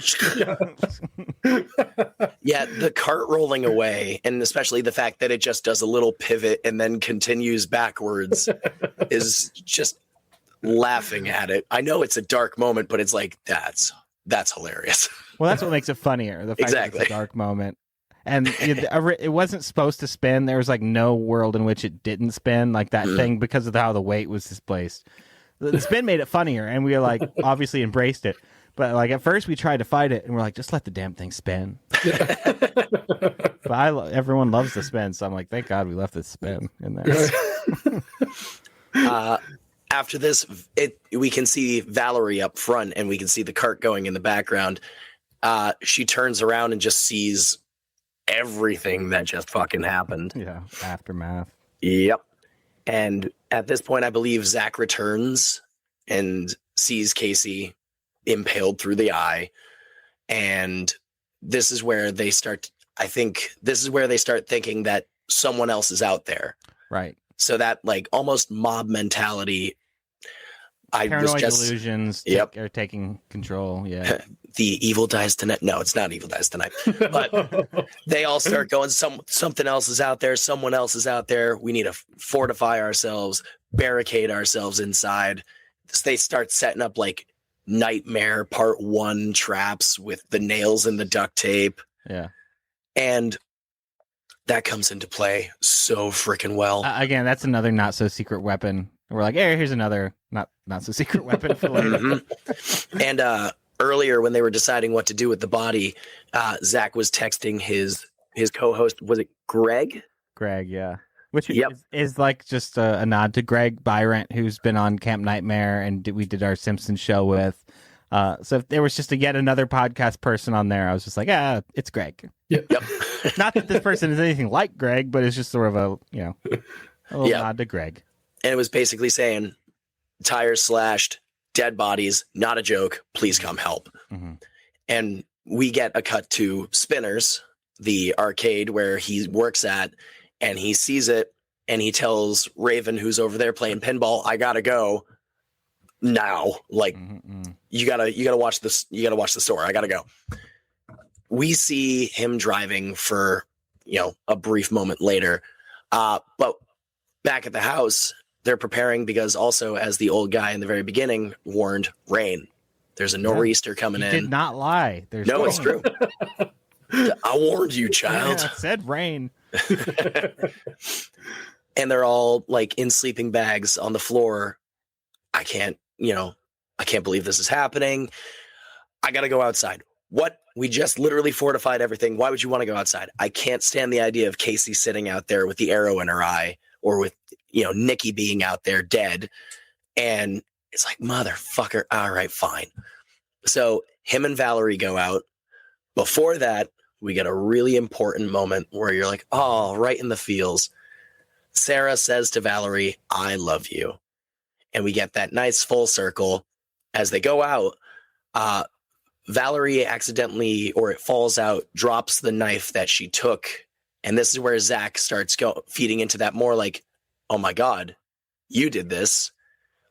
Yeah, the cart rolling away, and especially the fact that it just does a little pivot and then continues backwards is just laughing at it. I know it's a dark moment, but it's like, that's hilarious.
Well, that's what makes it funnier. The fact that it's a dark moment. And it wasn't supposed to spin. There was like no world in which it didn't spin, like that thing, because of how the weight was displaced. The spin made it funnier, and we like obviously embraced it. But like at first we tried to fight it, and we're like, just let the damn thing spin. But everyone loves the spin, so I'm like, thank God we left the spin in there.
After this, we can see Valerie up front, and we can see the cart going in the background. She turns around and just sees everything that just fucking happened.
Yeah, aftermath.
Yep. And at this point, I believe Zach returns and sees Casey impaled through the eye. And this is where they start, I think this is where they start thinking that someone else is out there.
Right.
So that like almost mob mentality.
Paranoid delusions are taking control. Yeah.
The evil dies tonight. No, it's not evil dies tonight. But they all start going, something else is out there. Someone else is out there. We need to fortify ourselves, barricade ourselves inside. They start setting up like Nightmare Part 1 traps with the nails and the duct tape.
Yeah.
And that comes into play so freaking well.
Again, that's another not so secret weapon And we're like, hey, here's another not so secret weapon for later.
Mm-hmm. And earlier when they were deciding what to do with the body, Zach was texting his co-host. Was it Greg?
Greg, yeah. Which is like just a nod to Greg Byrant, who's been on Camp Nightmare and we did our Simpsons show with. So if there was just yet another podcast person on there, I was just like, it's Greg.
Yep.
Not that this person is anything like Greg, but it's just sort of a little nod to Greg.
And it was basically saying, tires slashed, dead bodies, not a joke. Please come help.
Mm-hmm.
And we get a cut to Spinners, the arcade where he works at, and he sees it and he tells Raven, who's over there playing pinball, I gotta go now. Like, you gotta watch this. You gotta watch the store. I gotta go. We see him driving for, a brief moment later. But back at the house, they're preparing because also, as the old guy in the very beginning warned, rain. There's a nor'easter coming in.
Did not lie.
No, it's true. I warned you, child.
Yeah, it said rain.
And they're all like in sleeping bags on the floor. I can't believe this is happening. I got to go outside. What? We just literally fortified everything. Why would you want to go outside? I can't stand the idea of Casey sitting out there with the arrow in her eye, or with, Nikki being out there dead. And it's like, motherfucker. All right, fine. So him and Valerie go out. Before that, we get a really important moment where you're like, oh, right in the feels. Sarah says to Valerie, I love you. And we get that nice full circle. As they go out, Valerie accidentally, or it falls out, drops the knife that she took. And this is where Zach starts feeding into that more like, oh my God, you did this.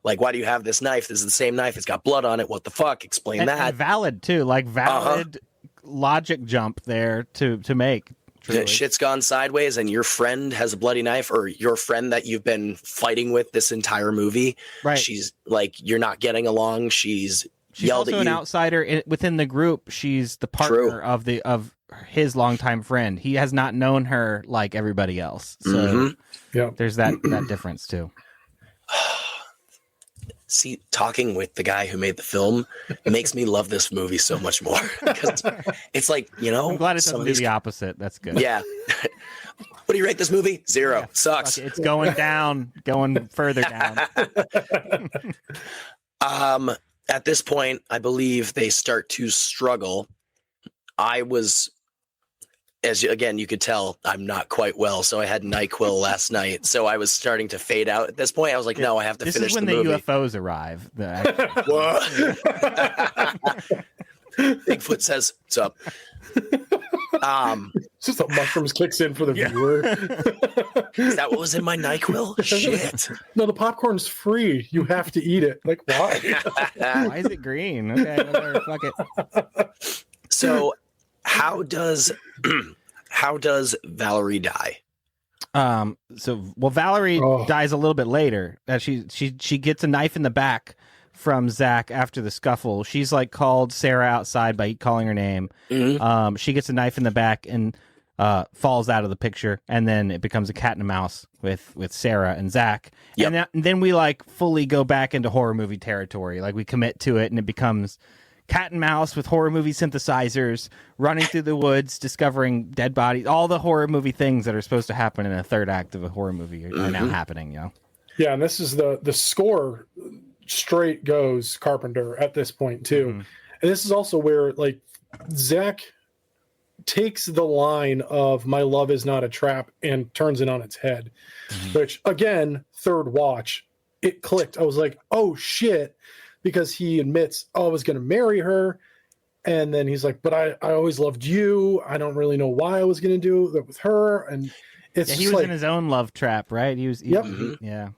Like, why do you have this knife? This is the same knife. It's got blood on it. What the fuck? Explain that.
And valid too. Like valid logic jump there to make.
Truly. Shit's gone sideways and your friend has a bloody knife, or your friend that you've been fighting with this entire movie.
Right.
She's like, you're not getting along. She's yelled
also
at you.
An outsider within the group. She's the partner of his longtime friend. He has not known her like everybody else. So there's that difference too.
See, talking with the guy who made the film makes me love this movie so much more. Because it's like,
I'm glad it doesn't do the opposite. That's good.
Yeah. What do you rate this movie? 0.
Yeah,
sucks.
It's going down, going further down.
At this point, I believe they start to struggle. I was, again, you could tell I'm not quite well, so I had NyQuil last night. So I was starting to fade out at this point. I was like, no, I have to finish the movie.
This is when the UFOs arrive.
Bigfoot says, what's up?
It's just that mushrooms kicks in for the viewer.
Is that what was in my NyQuil? Shit.
No, the popcorn's free. You have to eat it. Like, why?
Why is it green? Okay, whatever, fuck it.
So how does Valerie die?
Valerie dies a little bit later. She gets a knife in the back from Zach after the scuffle. She's like called Sarah outside by calling her name. Mm-hmm. She gets a knife in the back and falls out of the picture, and then it becomes a cat and a mouse with Sarah and Zach. Yep. And then we like fully go back into horror movie territory. Like we commit to it, and it becomes cat and mouse with horror movie synthesizers, running through the woods, discovering dead bodies. All the horror movie things that are supposed to happen in a third act of a horror movie are now happening.
Yeah, and this is the score straight goes Carpenter at this point too. Mm-hmm. And this is also where like Zach takes the line of "my love is not a trap" and turns it on its head. Mm-hmm. Which again, third watch, it clicked. I was like, oh shit. Because he admits, I was going to marry her. And then he's like, but I always loved you. I don't really know why I was going to do that with her. And it's
he was like, in his own love trap, right? He was. Yeah.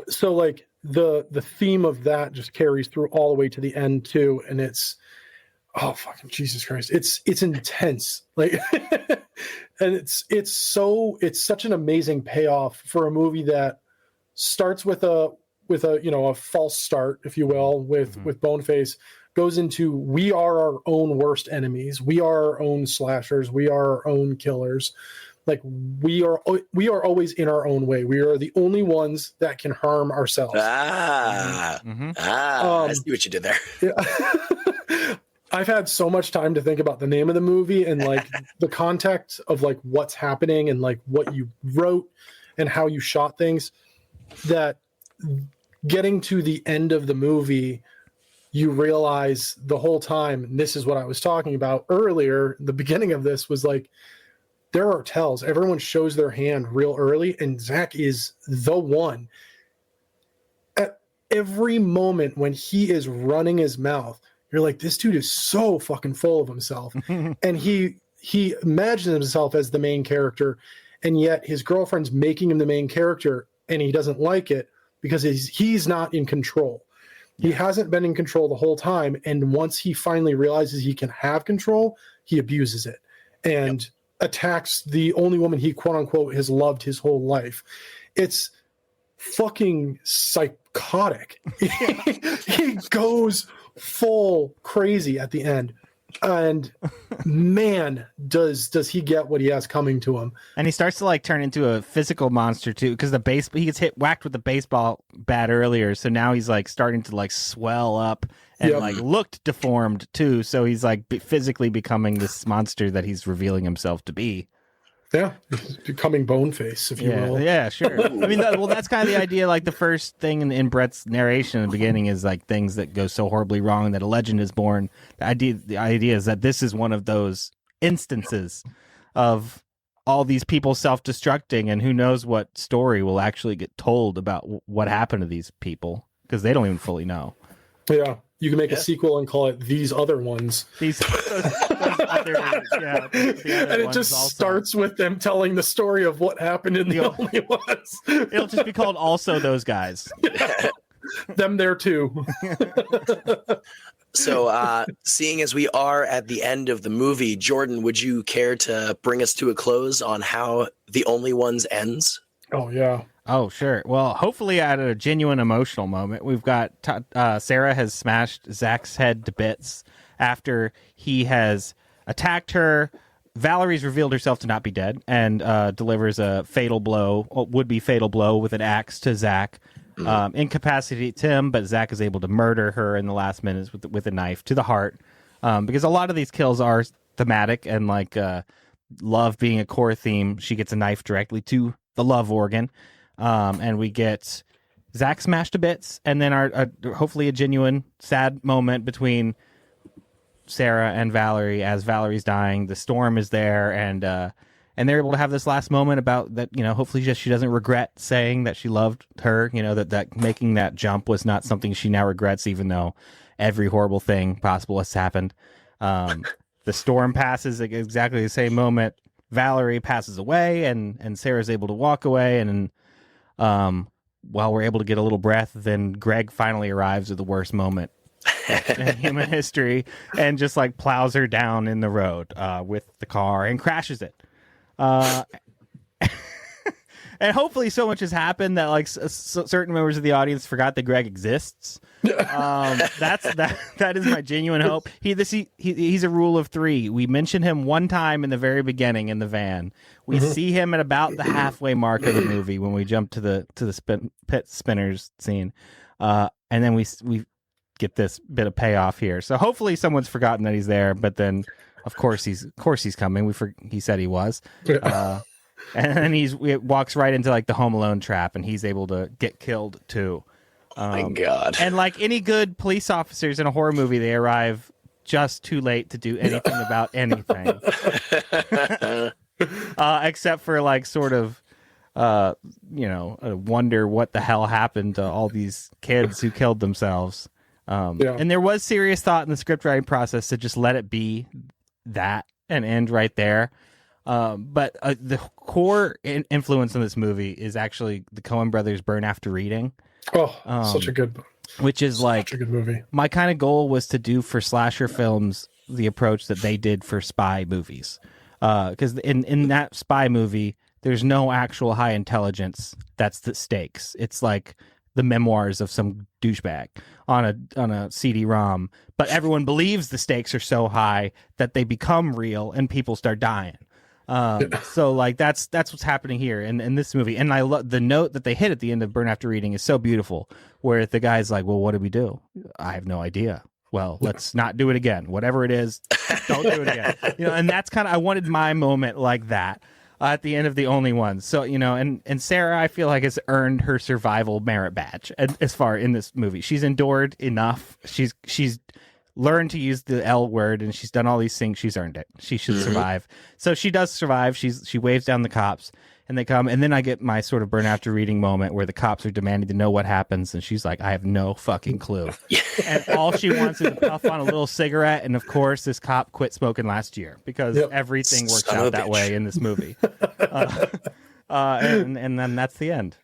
So like the theme of that just carries through all the way to the end too. And it's, oh fucking Jesus Christ. It's intense. Like, and it's such an amazing payoff for a movie that starts with a false start, if you will, with Boneface, goes into we are our own worst enemies. We are our own slashers. We are our own killers. Like we are always in our own way. We are the only ones that can harm ourselves.
I see what you did there.
Yeah. I've had so much time to think about the name of the movie and like the context of like what's happening and like what you wrote and how you shot things, that getting to the end of the movie, you realize the whole time, and this is what I was talking about earlier, the beginning of this was like, there are tells. Everyone shows their hand real early, and Zach is the one. At every moment when he is running his mouth, you're like, this dude is so fucking full of himself. And he imagines himself as the main character, and yet his girlfriend's making him the main character, and he doesn't like it because he's not in control. He hasn't been in control the whole time, and once he finally realizes he can have control, he abuses it and attacks the only woman he quote unquote has loved his whole life. It's fucking psychotic. He goes full crazy at the end, and man, does he get what he has coming to him.
And he starts to like turn into a physical monster too, because he gets whacked with the baseball bat earlier, so now he's like starting to like swell up and like looked deformed too, so he's like physically becoming this monster that he's revealing himself to be.
Yeah, becoming Boneface, if you will.
Yeah, sure. I mean, that's kind of the idea. Like the first thing in Brett's narration in the beginning is like things that go so horribly wrong that a legend is born. The idea is that this is one of those instances of all these people self-destructing, and who knows what story will actually get told about what happened to these people, because they don't even fully know.
Yeah. You can make a sequel and call it These Other Ones.
Those other, the
and it just starts with them telling the story of what happened in the only ones.
It'll just be called Also Those Guys.
Them there too.
So, seeing as we are at the end of the movie, Jordan, would you care to bring us to a close on how The Only Ones ends?
Oh, yeah.
Oh, sure. Well, hopefully at a genuine emotional moment. We've got Sarah has smashed Zach's head to bits after he has attacked her. Valerie's revealed herself to not be dead and delivers a fatal blow, would-be fatal blow with an axe to Zach. Incapacitates him, but Zach is able to murder her in the last minutes with a knife to the heart. Because a lot of these kills are thematic, and like love being a core theme, she gets a knife directly to the love organ. And we get Zach smashed to bits, and then our hopefully a genuine sad moment between Sarah and Valerie as Valerie's dying. The storm is there, and they're able to have this last moment about that. You know, hopefully she doesn't regret saying that she loved her. You know, that making that jump was not something she now regrets, even though every horrible thing possible has happened. The storm passes at exactly the same moment. Valerie passes away, and Sarah's able to walk away, and while we're able to get a little breath, then Greg finally arrives at the worst moment in human history and just like plows her down in the road with the car and crashes it. And hopefully so much has happened that like certain members of the audience forgot that Greg exists. That is my genuine hope. He's a rule of three. We mention him one time in the very beginning in the van. We see him at about the halfway mark of the movie when we jump to the pit spinners scene, and then we get this bit of payoff here. So hopefully someone's forgotten that he's there. But then, of course he's coming. He said he was. And then he walks right into like the Home Alone trap, and he's able to get killed too.
My God.
And like any good police officers in a horror movie, they arrive just too late to do anything about anything. Except for like sort of, wonder what the hell happened to all these kids who killed themselves. And there was serious thought in the script writing process to just let it be that and end right there. But the core influence in this movie is actually the Coen brothers' Burn After Reading.
Oh, such a good book.
Which is like
such a good movie.
My kind of goal was to do for slasher films the approach that they did for spy movies. Because in that spy movie, there's no actual high intelligence. That's the stakes. It's like the memoirs of some douchebag on a CD-ROM. But everyone believes the stakes are so high that they become real and people start dying. So like that's what's happening here in this movie. And I love the note that they hit at the end of Burn After Reading is so beautiful, where the guy's like, well, what do we do? I have no idea. Well, let's not do it again. Whatever it is, don't do it again. And that's kind of, I wanted my moment like that at the end of The Only One. So, and Sarah, I feel like, has earned her survival merit badge as far in this movie. She's endured enough. She's learned to use the L word, and she's done all these things. She's earned it. She should survive. So she does survive. She waves down the cops, and they come. And then I get my sort of Burn After Reading moment where the cops are demanding to know what happens, and she's like, I have no fucking clue. And all she wants is to puff on a little cigarette. And of course, this cop quit smoking last year because everything works out that way in this movie. And then that's the end.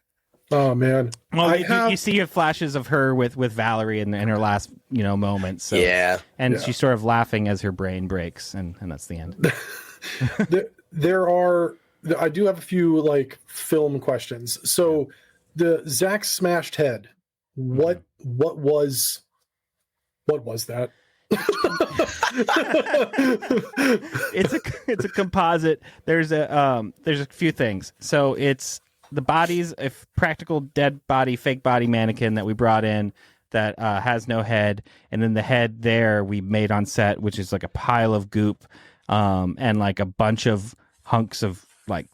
Oh man!
Well, you see flashes of her with Valerie in her last moments. So, and she's sort of laughing as her brain breaks, and that's the end.
I do have a few like film questions. So the Zach smashed head. What was that?
It's a composite. There's a few things. So it's the body's a practical dead body, fake body mannequin that we brought in that has no head, and then the head there we made on set, which is like a pile of goop, and like a bunch of hunks of like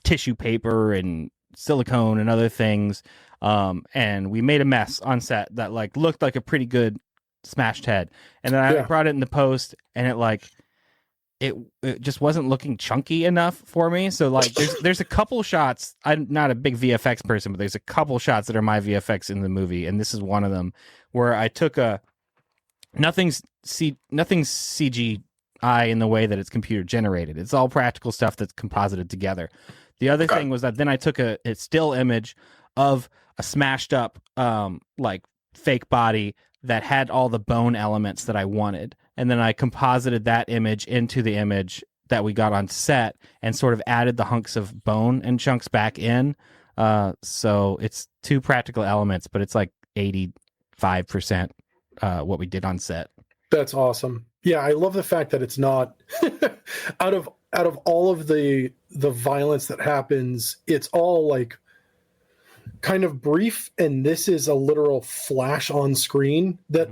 tissue paper and silicone and other things, and we made a mess on set that like looked like a pretty good smashed head. And then I brought it in the post, and it just wasn't looking chunky enough for me. So like there's a couple shots. I'm not a big VFX person, but there's a couple shots that are my VFX in the movie, and this is one of them where I took nothing's CGI in the way that it's computer generated. It's all practical stuff that's composited together. The other thing was that then I took a still image of a smashed up like fake body that had all the bone elements that I wanted. And then I composited that image into the image that we got on set and sort of added the hunks of bone and chunks back in. So it's two practical elements, but it's like 85% what we did on set.
That's awesome. Yeah, I love the fact that it's not out of all of the violence that happens, it's all like kind of brief, and this is a literal flash on screen that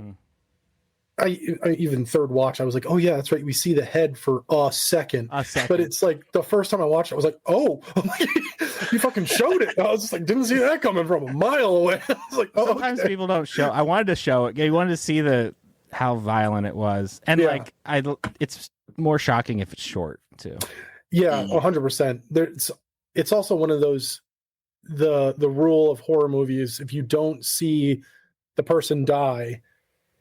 I even third watch, I was like, oh yeah, that's right. We see the head for a second. But it's like the first time I watched it, I was like, oh, you fucking showed it. I was just like, didn't see that coming from a mile away. I was like,
sometimes people don't show. I wanted to show it. You wanted to see how violent it was, and it's more shocking if it's short too.
Yeah, 100%. It's also one of those the rule of horror movies: if you don't see the person die,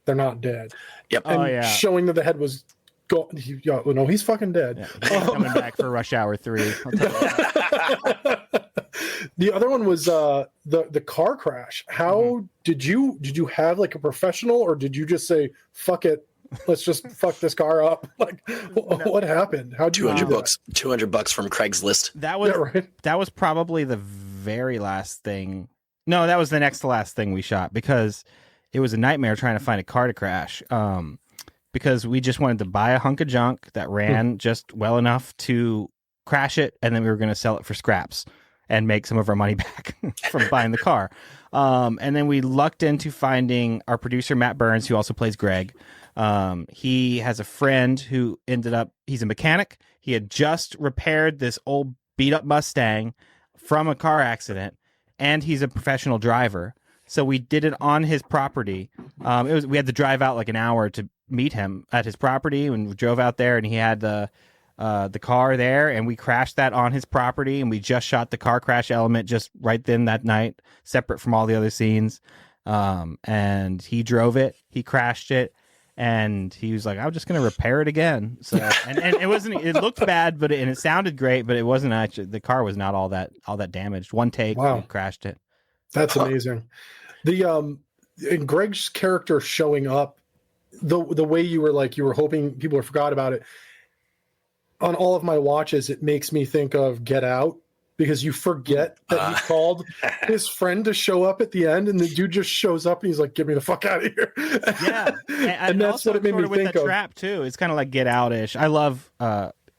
they're not dead.
Yep.
And showing that the head was gone. No, he's fucking dead.
Yeah, coming back for Rush Hour 3. I'll tell you.
The other one was the car crash. How did you have like a professional, or did you just say fuck it, let's just fuck this car up? Like what happened? How'd you do that?
$200 from Craigslist.
That was probably the very last thing. No, that was the next to last thing we shot, because it was a nightmare trying to find a car to crash. Because we just wanted to buy a hunk of junk that ran just well enough to crash it, and then we were going to sell it for scraps and make some of our money back from buying the car. And then we lucked into finding our producer, Matt Burns, who also plays Greg. He has a friend who he's a mechanic. He had just repaired this old beat up Mustang from a car accident, and he's a professional driver. So we did it on his property. We had to drive out like an hour to meet him at his property, and we drove out there, and he had the car there, and we crashed that on his property, and we just shot the car crash element just right then that night, separate from all the other scenes. And he drove it, he crashed it, and he was like, I'm just going to repair it again. So, and it wasn't, it looked bad, but it sounded great, but it wasn't actually, the car was not all that damaged. One take, we crashed it.
That's amazing. And Greg's character showing up, the way you were hoping people forgot about it. On all of my watches, it makes me think of Get Out, because you forget that he called his friend to show up at the end, and the dude just shows up and he's like, "Get me the fuck out of here!"
Yeah, and that's what it made me think of. Trap too. It's kind of like Get Out-ish. I love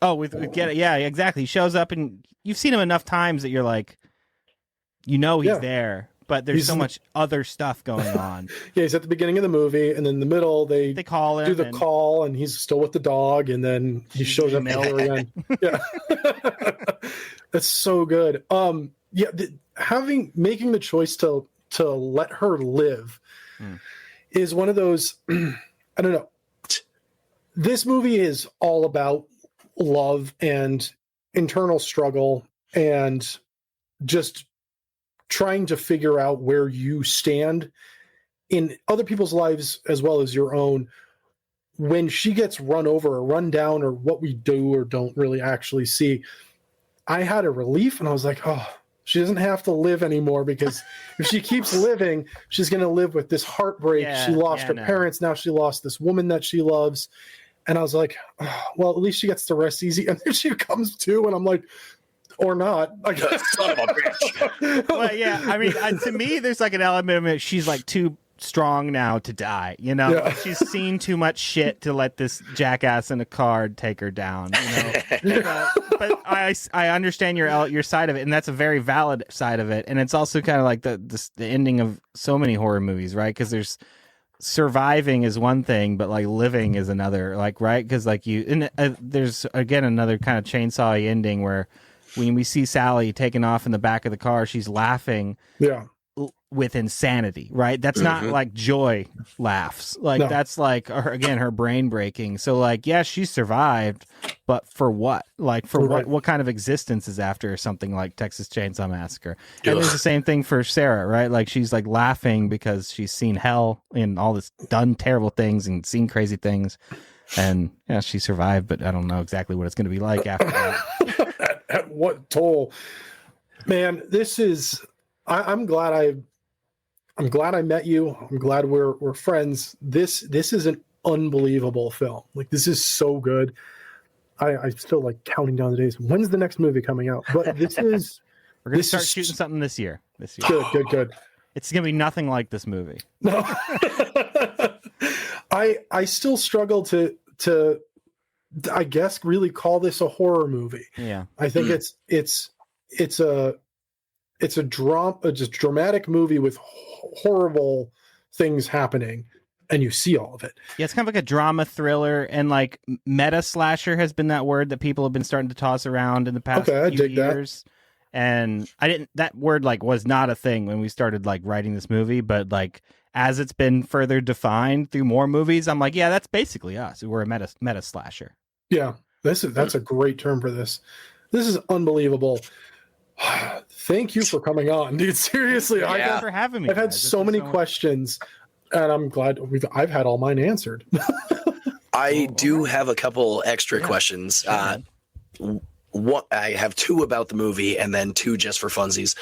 Oh, with Get It. Yeah, exactly. He shows up, and you've seen him enough times that you're like, he's there, but there's so much other stuff going on.
Yeah, he's at the beginning of the movie, and then in the middle they
call him,
do the call, and he's still with the dog, and then he shows up at the very end. Yeah, that's so good. Making the choice to let her live is one of those. I don't know. This movie is all about love and internal struggle and just trying to figure out where you stand in other people's lives as well as your own. When she gets run over or run down, or what we do or don't really actually see, I had a relief, and I was like, oh, she doesn't have to live anymore, because if she keeps living, she's going to live with this heartbreak. She lost her parents. Now she lost this woman that she loves. And I was like, oh, well, at least she gets to rest easy. And then she comes to, and I'm like, or not. I guess.
Son of a bitch.
Well, yeah. I mean, to me, there's like an element of it. She's like too strong now to die. You know, she's seen too much shit to let this jackass in a car take her down. You know, but I understand your side of it, and that's a very valid side of it. And it's also kind of like the ending of so many horror movies, right? Because there's surviving is one thing, but like living is another. Like, right? Because like there's again another kind of chainsaw ending where when we see Sally taking off in the back of the car, she's laughing.
Yeah.
With insanity, right? That's not like joy laughs. Like that's like her brain breaking. So like, yeah, she survived, but for what? Like for what kind of existence is after something like Texas Chainsaw Massacre? And there's the same thing for Sarah, right? Like she's like laughing because she's seen hell and all this, done terrible things and seen crazy things. And yeah, she survived, but I don't know exactly what it's going to be like after that.
At what toll? Man, this is I'm glad I met you. I'm glad we're friends. This is an unbelievable film. Like, this is so good. I still like counting down the days. When's the next movie coming out? But this is
we're gonna start shooting something this year.
Good.
It's gonna be nothing like this movie.
No. I still struggle to I guess really call this a horror movie.
Yeah.
I think it's a dramatic movie with horrible things happening, and you see all of it.
Yeah, it's kind of like a drama thriller, and like meta slasher has been that word that people have been starting to toss around in the past few years. And that word like was not a thing when we started like writing this movie, but like as it's been further defined through more movies, I'm like, yeah, that's basically us. We're a meta slasher.
Yeah, that's a great term for this. This is unbelievable. Thank you for coming on, dude. Seriously,
thanks for having me.
I've had so many questions, and I'm glad I've had all mine answered.
I do have a couple extra questions. I have two about the movie, and then two just for funsies.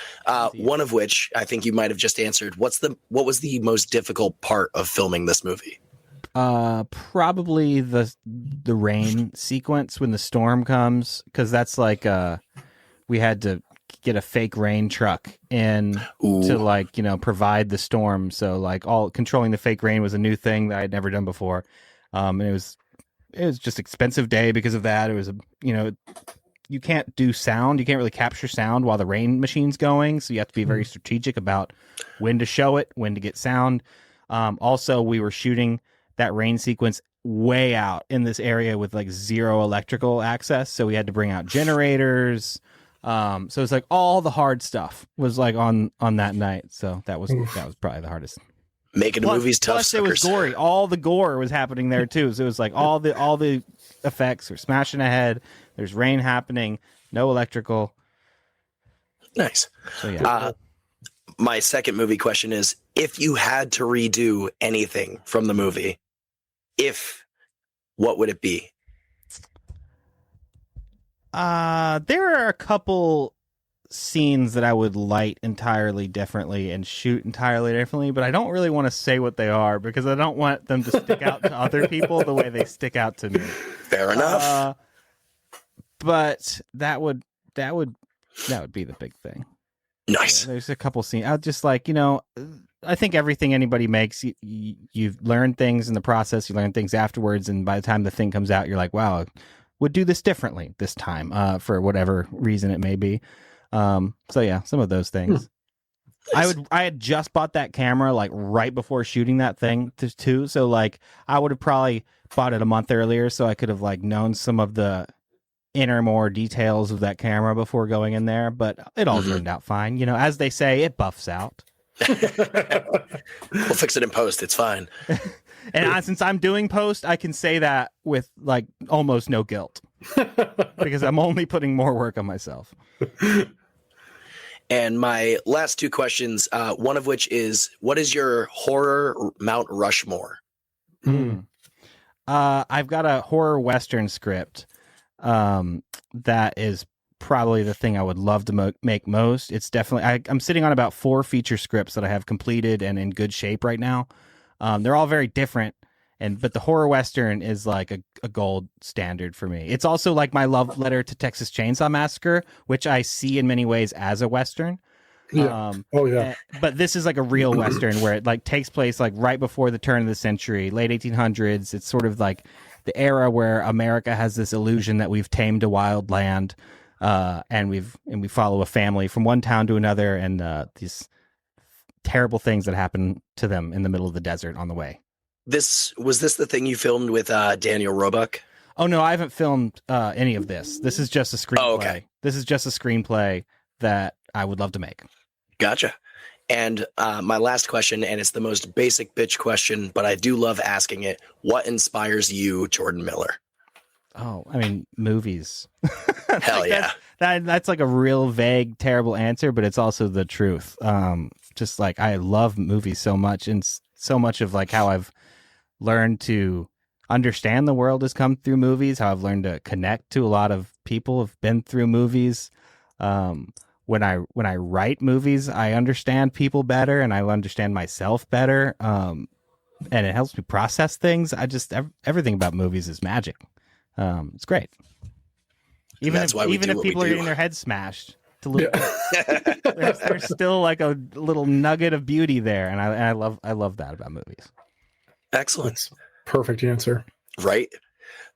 One of which I think you might have just answered. What was the most difficult part of filming this movie?
Probably the rain sequence when the storm comes, because that's like we had to get a fake rain truck in to like, provide the storm. So like all controlling the fake rain was a new thing that I had never done before. And it was just expensive day because of that. It was you can't do sound. You can't really capture sound while the rain machine's going. So you have to be very strategic about when to show it, when to get sound. Also we were shooting that rain sequence way out in this area with like zero electrical access. So we had to bring out generators. So it's like all the hard stuff was like on that night. So that was probably the hardest.
Making a movie's tough.
Plus, it was gory. All the gore was happening there too. So it was like all the effects were smashing ahead. There's rain happening. No electrical.
Nice.
So yeah.
My second movie question is: if you had to redo anything from the movie, what would it be?
There are a couple scenes that I would light entirely differently and shoot entirely differently, but I don't really want to say what they are because I don't want them to stick out to other people the way they stick out to me. Fair
enough.
But that would be the big thing.
Nice.
There's a couple scenes. I just like, I think everything anybody makes, you've learned things in the process, you learn things afterwards, and by the time the thing comes out, you're like, wow, would do this differently this time, for whatever reason it may be. So yeah, some of those things. I had just bought that camera like right before shooting that thing too. So like I would have probably bought it a month earlier, so I could have like known some of the inner more details of that camera before going in there. But it all turned out fine. You know, as they say, it buffs out.
We'll fix it in post. It's fine.
And since I'm doing post, I can say that with like almost no guilt because I'm only putting more work on myself.
And my last two questions, one of which is, what is your horror Mount Rushmore?
I've got a horror Western script that is probably the thing I would love to make most. It's definitely, I'm sitting on about 4 feature scripts that I have completed and in good shape right now. They're all very different. But the horror Western is like a gold standard for me. It's also like my love letter to Texas Chainsaw Massacre, which I see in many ways as a Western.
Yeah.
But this is like a real Western where it like takes place like right before the turn of the century, late 1800s. It's sort of like the era where America has this illusion that we've tamed a wild land, and we follow a family from one town to another, and these terrible things that happen to them in the middle of the desert on the way.
Was this the thing you filmed with Daniel Roebuck?
Oh no, I haven't filmed any of this. This is just a screenplay.
Oh, okay.
This is just a screenplay that I would love to make.
Gotcha. And my last question, and it's the most basic bitch question, but I do love asking it. What inspires you, Jordan Miller?
Oh, I mean, movies.
Hell
like
yeah.
That's like a real vague, terrible answer, but it's also the truth. Just like I love movies so much, and so much of like how I've learned to understand the world has come through movies, how I've learned to connect to a lot of people who've been through movies. When I write movies, I understand people better and I understand myself better. And it helps me process things. Everything about movies is magic. It's great. Even if people are getting their heads smashed, there's still like a little nugget of beauty there, and I love that about movies.
Excellent.
That's perfect answer.
Right.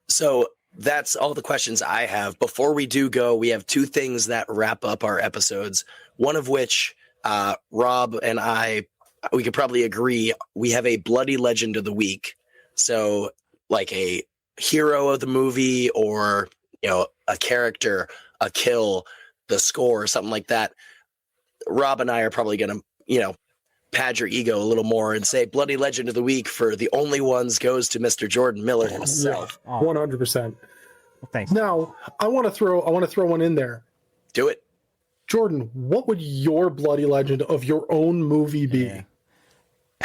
So that's all the questions I have. Before we do go, we have 2 things that wrap up our episodes. One of which, Rob and I, we could probably agree, we have a bloody legend of the week. So like a hero of the movie, or, you know, a character, a kill, the score, something like that. Rob and I are probably going to, you know, pad your ego a little more and say bloody legend of the week for the only ones goes to Mr. Jordan Miller himself.
100%.
Well, thanks.
Now, I want to throw one in there.
Do it.
Jordan, what would your bloody legend of your own movie be?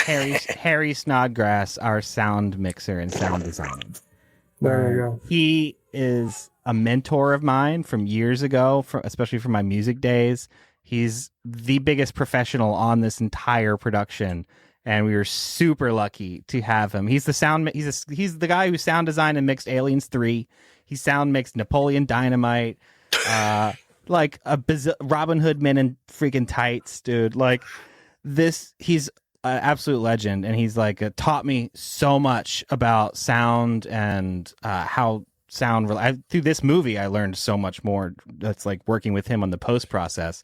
Yeah. Harry Snodgrass, our sound mixer and sound designer.
There you go.
He is a mentor of mine from years ago, especially from my music days. He's the biggest professional on this entire production, and we were super lucky to have him. He's the guy who sound designed and mixed Aliens 3. He sound mixed Napoleon Dynamite, like Robin Hood Men in freaking tights, dude. Like this, he's an absolute legend, and he's like taught me so much about sound and how sound. Through this movie, I learned so much more. That's like working with him on the post process.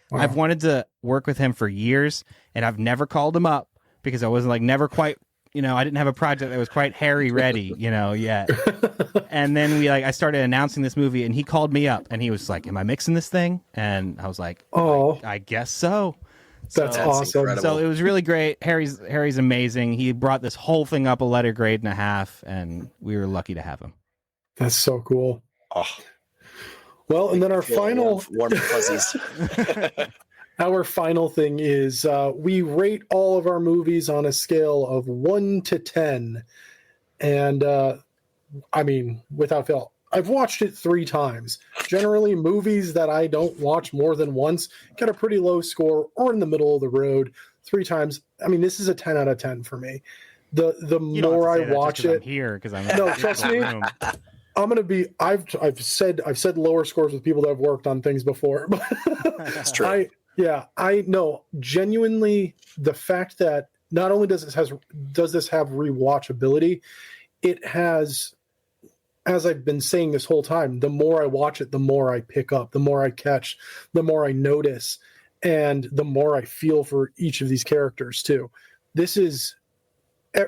Wow. I've wanted to work with him for years, and I've never called him up because I wasn't never quite, I didn't have a project that was quite Harry ready, yet. And then I started announcing this movie, and he called me up, and he was like, "Am I mixing this thing?" And I was like, "Oh, I guess so."
That's awesome.
Incredible.
So it was really great. Harry's amazing. He brought this whole thing up a letter grade and a half, and we were lucky to have him.
That's so cool.
Oh.
Well, and then our final
warm fuzzies.
Our final thing is we rate all of our movies on a scale of 1 to 10. And I mean, without fail, I've watched it 3 times. Generally, movies that I don't watch more than once get a pretty low score or in the middle of the road. 3 times. I mean, this is a 10 out of 10 for me. The more I watch it,
I'm here because I'm
no, trust me. I'm gonna be. I've said lower scores with people that have worked on things before.
That's true.
I know genuinely the fact that not only does this have rewatchability, it has as I've been saying this whole time, the more I watch it, the more I pick up, the more I catch, the more I notice, and the more I feel for each of these characters too. This is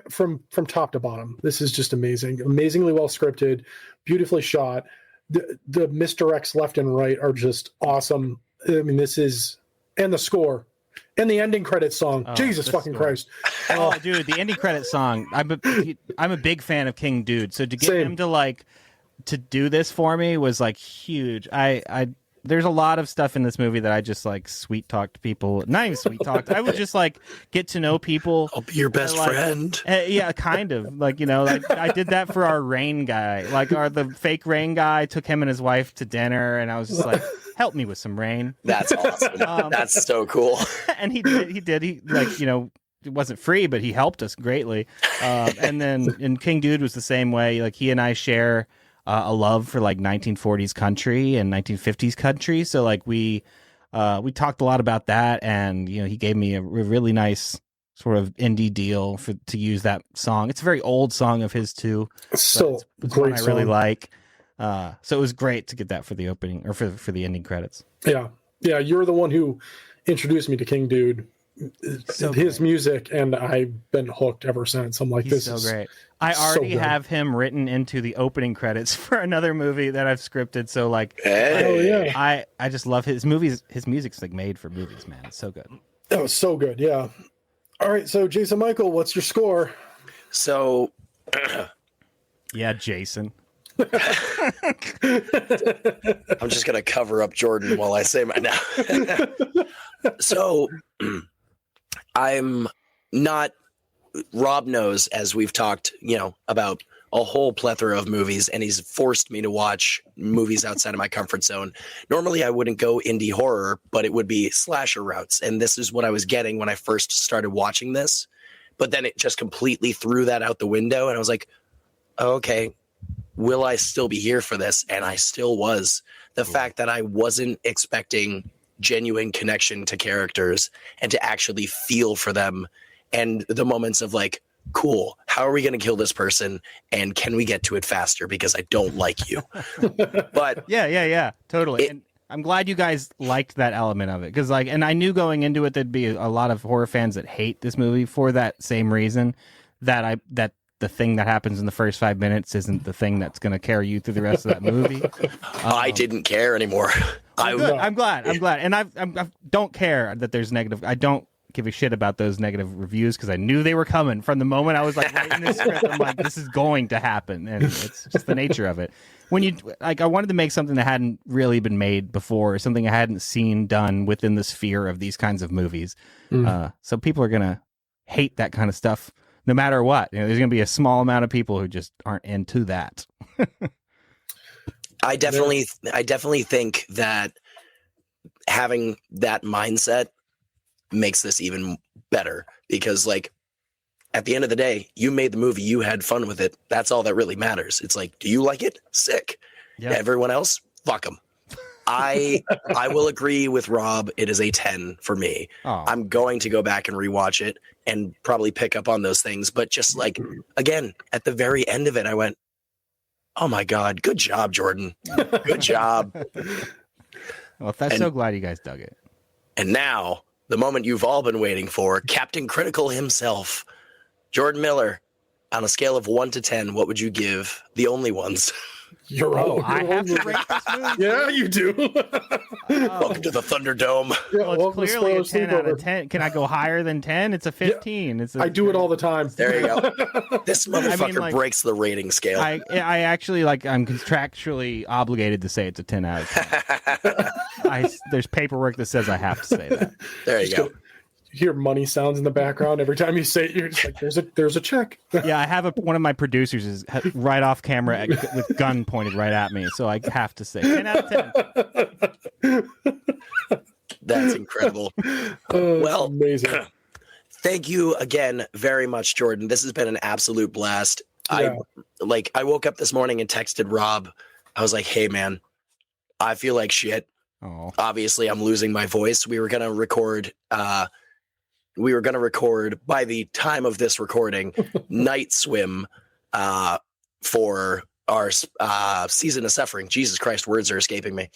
from top to bottom. This is just amazing, amazingly well scripted, beautifully shot. The misdirects left and right are just awesome. I mean, this is, and the score and the ending credits song. Jesus fucking Christ!
Oh, dude, the ending credit song. I'm a big fan of King Dude. So to get him to do this for me was like huge. There's a lot of stuff in this movie that I just like sweet talked people. Not even sweet talked. I would just like get to know people.
I'll be your best friend.
Yeah, kind of. Like, like I did that for our Rain guy. Like the fake Rain guy, took him and his wife to dinner, and I was just like, help me with some rain.
That's awesome. That's so cool.
And he did. He like, it wasn't free, but he helped us greatly. And then and King Dude was the same way. Like he and I share a love for like 1940s country and 1950s country. So like we talked a lot about that, and he gave me a really nice sort of indie deal to use that song. It's a very old song of his too.
So
it's
great
one I
song.
really like. So it was great to get that for the opening or for the ending credits.
Yeah. You're the one who introduced me to King Dude. His music, and I've been hooked ever since. I'm like,
He's so great. I already have him written into the opening credits for another movie that I've scripted. So like, I just love his movies. His music's like made for movies, man. It's so good.
That was so good. Yeah. All right. So Jason Michael, what's your score?
So,
yeah, Jason.
I'm just gonna cover up Jordan while I say my now. So, I'm not. Rob knows, as we've talked, about a whole plethora of movies, and he's forced me to watch movies outside of my comfort zone. Normally, I wouldn't go indie horror, but it would be slasher routes, and this is what I was getting when I first started watching this. But then it just completely threw that out the window, and I was like, oh, okay, will I still be here for this? And I still was. The fact that I wasn't expecting genuine connection to characters and to actually feel for them, and the moments of like, cool, how are we going to kill this person? And can we get to it faster? Because I don't like you. But
yeah, totally. And I'm glad you guys liked that element of it. Cause like, and I knew going into it, there'd be a lot of horror fans that hate this movie for that same reason, that the thing that happens in the first 5 minutes isn't the thing that's going to carry you through the rest of that movie.
I didn't care anymore.
I'm glad. And I don't care that there's negative. I don't give a shit about those negative reviews because I knew they were coming from the moment I was like writing this script. I'm like, this is going to happen, and it's just the nature of it. When you like, I wanted to make something that hadn't really been made before, or something I hadn't seen done within the sphere of these kinds of movies. So people are gonna hate that kind of stuff no matter what. There's gonna be a small amount of people who just aren't into that.
I definitely think that having that mindset makes this even better, because like at the end of the day, you made the movie, you had fun with it. That's all that really matters. It's like, do you like it? Sick. Yeah. Everyone else, fuck them. I will agree with Rob. It is a 10 for me. Oh. I'm going to go back and rewatch it and probably pick up on those things. But just like, again, at the very end of it, I went, oh my God, good job, Jordan. Good job.
Well, I'm so glad you guys dug it.
And now, the moment you've all been waiting for, Captain Critical himself, Jordan Miller. On a scale of 1 to 10, what would you give The Only Ones?
I have to rate this movie?
Yeah, you do.
Welcome to the Thunderdome.
Yeah,
well, it's clearly a 10 out of 10. Can I go higher than 10? It's a 15.
I do it all the time.
There you go. This motherfucker breaks the rating scale.
I actually, I'm contractually obligated to say it's a 10 out of 10. There's paperwork that says I have to say that.
There you go.
You hear money sounds in the background every time you say it. You're just like, there's a check.
Yeah, I have one of my producers is right off camera with gun pointed right at me, so I have to say 10 out of 10.
That's incredible. Well,
amazing.
Thank you again very much, Jordan. This has been an absolute blast. Yeah. I woke up this morning and texted Rob. I was like, hey man, I feel like shit.
Oh.
Obviously I'm losing my voice. We were going to record by the time of this recording Night Swim for our Season of Suffering. Jesus Christ, words are escaping me.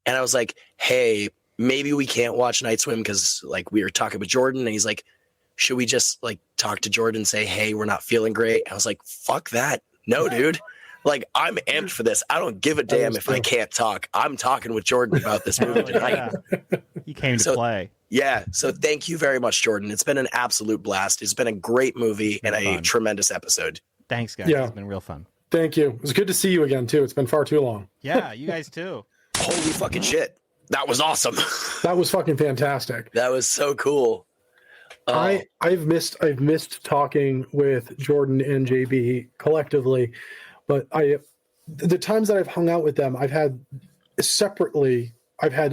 And I was like, hey, maybe we can't watch Night Swim because like we were talking with Jordan, and he's like, should we just like talk to Jordan and say, hey, we're not feeling great? I was like, fuck that. No, dude. Like, I'm amped for this. I don't give a damn if I can't talk. I'm talking with Jordan about this movie tonight.
Yeah. He came to play.
Yeah. So thank you very much, Jordan. It's been an absolute blast. It's been a great movie and a tremendous episode.
Thanks, guys.
Yeah.
It's been real fun.
Thank you. It was good to see you again, too. It's been far too long.
Yeah, you guys too.
Holy fucking shit. That was awesome.
That was fucking fantastic.
That was so cool.
I've missed talking with Jordan and JB collectively, but the times that I've hung out with them, I've had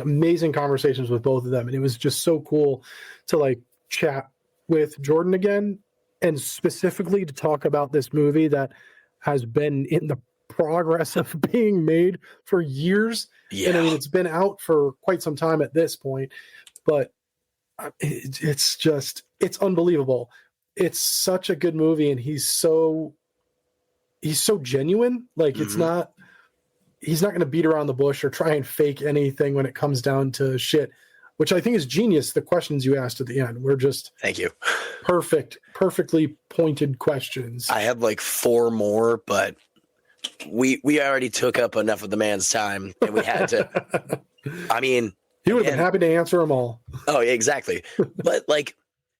amazing conversations with both of them, and it was just so cool to like chat with Jordan again, and specifically to talk about this movie that has been in the progress of being made for years.
Yeah.
And I mean, it's been out for quite some time at this point, but it's unbelievable. It's such a good movie, and he's so genuine. Like, he's not going to beat around the bush or try and fake anything when it comes down to shit, which I think is genius. The questions you asked at the end were just
thank you.
Perfectly pointed questions.
I have like 4 more, but we already took up enough of the man's time, and we had to. I mean,
he would have been happy to answer them all.
Oh, exactly. But like,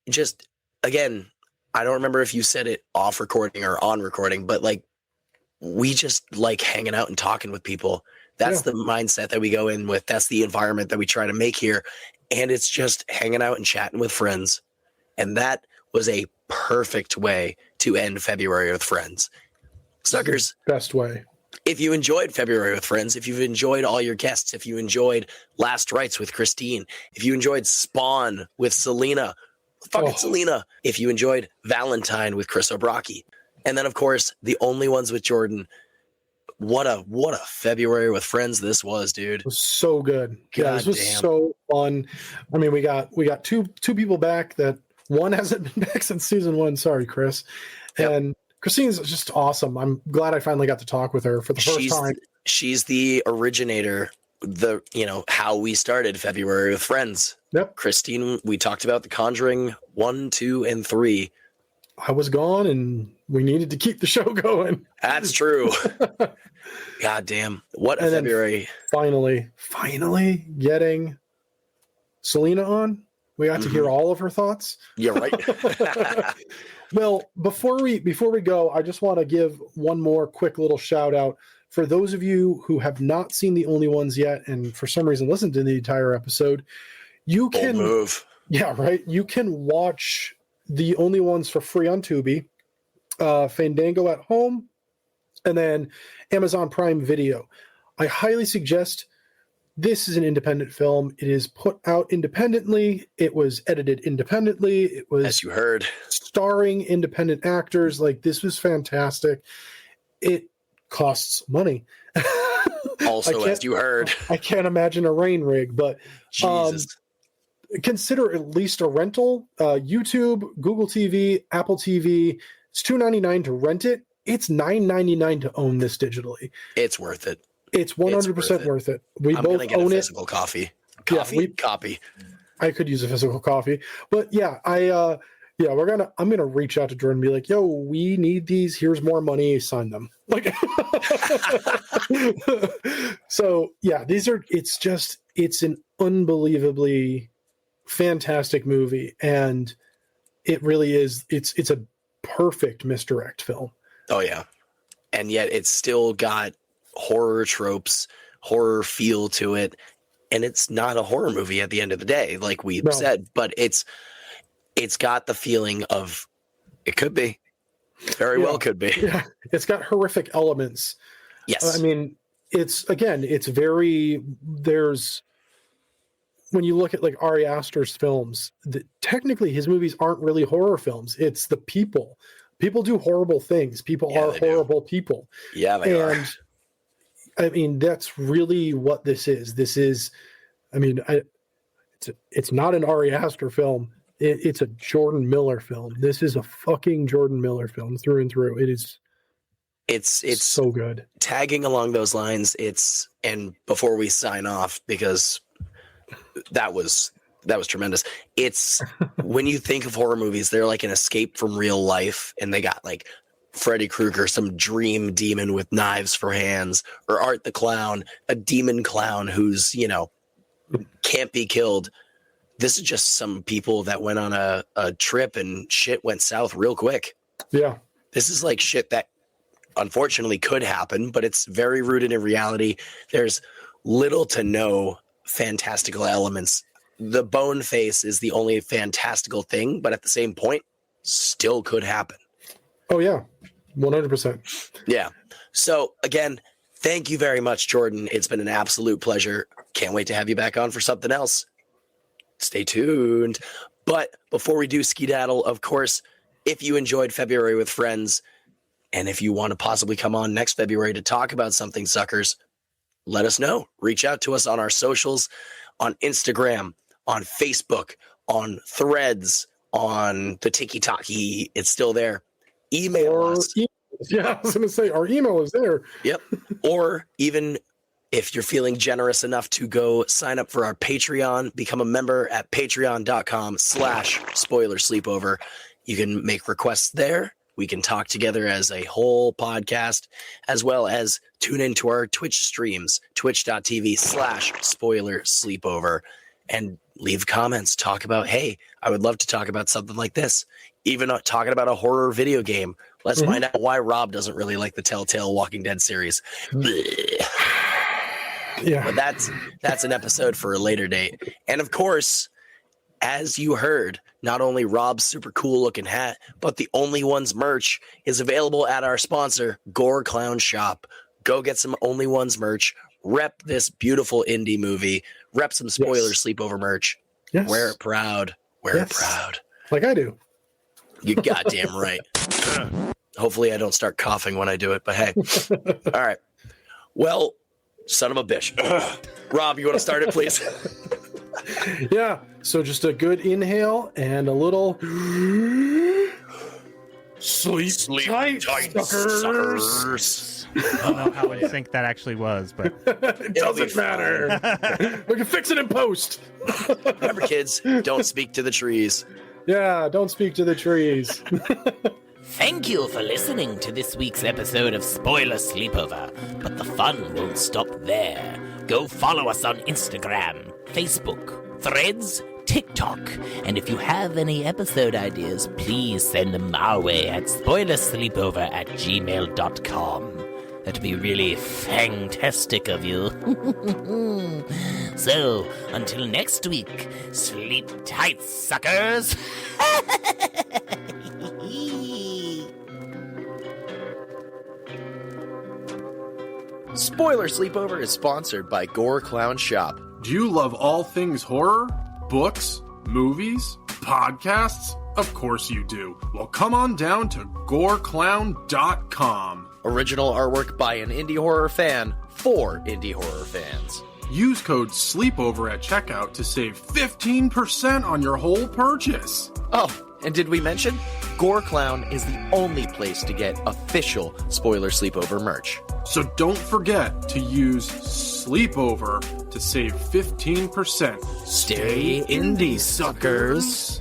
just again, I don't remember if you said it off recording or on recording, but like, we just like hanging out and talking with people. That's the mindset that we go in with. That's the environment that we try to make here. And it's just hanging out and chatting with friends. And that was a perfect way to end February with friends. Suckers.
Best way.
If you enjoyed February with Friends, if you've enjoyed all your guests, if you enjoyed Last Rites with Christine, if you enjoyed Spawn with Selena, Selena, if you enjoyed Valentine with Chris O'Brocki, and then of course the Only Ones with Jordan. What a February with Friends this was, dude.
It was so good.
God
this was
damn.
So fun. I mean, we got two people back. That one hasn't been back since season 1. Sorry, Chris.
Yep.
And Christine's just awesome. I'm glad I finally got to talk with her for the first time.
She's the originator, how we started February with Friends.
Yep.
Christine, we talked about The Conjuring 1, 2, and 3.
I was gone, and we needed to keep the show going.
That's true. God damn. What a February.
Finally getting Selena on. We got to hear all of her thoughts.
Yeah, right.
Well, before we go, I just want to give one more quick little shout out for those of you who have not seen The Only Ones yet, and for some reason listened to the entire episode. You can
move.
Yeah, right. You can watch The Only Ones for free on Tubi, Fandango at home, and then Amazon Prime Video. I highly suggest. This is an independent film. It is put out independently. It was edited independently. It was,
as you heard,
starring independent actors. Like, this was fantastic. It costs money.
Also, as you heard,
I can't imagine a rain rig, but
Jesus.
Consider at least a rental. YouTube, Google TV, Apple TV. It's $2.99 to rent it. It's $9.99 to own this digitally.
It's worth it.
It's 100% worth it. We
I'm
both
gonna get
own
a
it.
physical copy. Copy.
I could use a physical copy, but yeah, I'm gonna reach out to Jordan and be like, "Yo, we need these. Here's more money. Sign them." Like, so yeah, it's an unbelievably fantastic movie, and it really is. It's a perfect misdirect film.
Oh yeah, and yet it's still got horror tropes, horror feel to it, and it's not a horror movie at the end of the day, like we said, but it's got the feeling of it could be, very well could be.
Yeah, it's got horrific elements.
Yes,
I mean, when you look at like Ari Aster's films, technically his movies aren't really horror films. It's the people. People do horrible things. People are horrible people.
Yeah, they are.
I mean, that's really what this is. This is, I mean, it's not an Ari Aster film. It's a Jordan Miller film. This is a fucking Jordan Miller film through and through.
It's
so good.
Tagging along those lines. And before we sign off, because that was tremendous. It's when you think of horror movies, they're like an escape from real life, and they got like Freddy Krueger, some dream demon with knives for hands, or Art the Clown, a demon clown who's, can't be killed. This is just some people that went on a trip and shit went south real quick.
Yeah.
This is like shit that unfortunately could happen, but it's very rooted in reality. There's little to no fantastical elements. The bone face is the only fantastical thing, but at the same point, still could happen.
Oh, yeah. 100%.
Yeah. So, again, thank you very much, Jordan. It's been an absolute pleasure. Can't wait to have you back on for something else. Stay tuned. But before we do skedaddle, of course, if you enjoyed February with Friends, and if you want to possibly come on next February to talk about something, suckers, let us know. Reach out to us on our socials, on Instagram, on Facebook, on Threads, on the Tiki-Taki. It's still there. Email us.
Yeah, I was going to say, our email is there.
Yep. Or even if you're feeling generous enough to go sign up for our Patreon, become a member at patreon.com/spoilersleepover. You can make requests there. We can talk together as a whole podcast, as well as tune into our Twitch streams, twitch.tv/spoilersleepover, and leave comments. Talk about, hey, I would love to talk about something like this. Even talking about a horror video game. Let's find out why Rob doesn't really like the Telltale Walking Dead series.
Yeah.
But that's an episode for a later date. And of course, as you heard, not only Rob's super cool looking hat, but the Only Ones merch is available at our sponsor, Gore Clown Shop. Go get some Only Ones merch. Rep this beautiful indie movie. Rep some Spoiler Sleepover merch.
Yes.
Wear it proud. Wear it proud.
Like I do.
You goddamn right. Hopefully I don't start coughing when I do it, but hey. All right. Well, son of a bitch. Rob, you want to start it, please?
Yeah. So just a good inhale and a little sleep tight, suckers.
I don't know how in sync that actually was, but
It doesn't matter. We can fix it in post.
Remember, kids, don't speak to the trees.
Yeah, don't speak to the trees.
Thank you for listening to this week's episode of Spoiler Sleepover, but the fun won't stop there. Go follow us on Instagram, Facebook, Threads, TikTok, and if you have any episode ideas, please send them our way at spoilersleepover@gmail.com. That'd be really fantastic of you. So, until next week, sleep tight, suckers!
Spoiler Sleepover is sponsored by Gore Clown Shop.
Do you love all things horror? Books? Movies? Podcasts? Of course you do. Well, come on down to goreclown.com.
Original artwork by an indie horror fan for indie horror fans.
Use code SLEEPOVER at checkout to save 15% on your whole purchase.
Oh, and did we mention? Gore Clown is the only place to get official Spoiler Sleepover merch.
So don't forget to use Sleepover to save 15%.
Stay indie, suckers.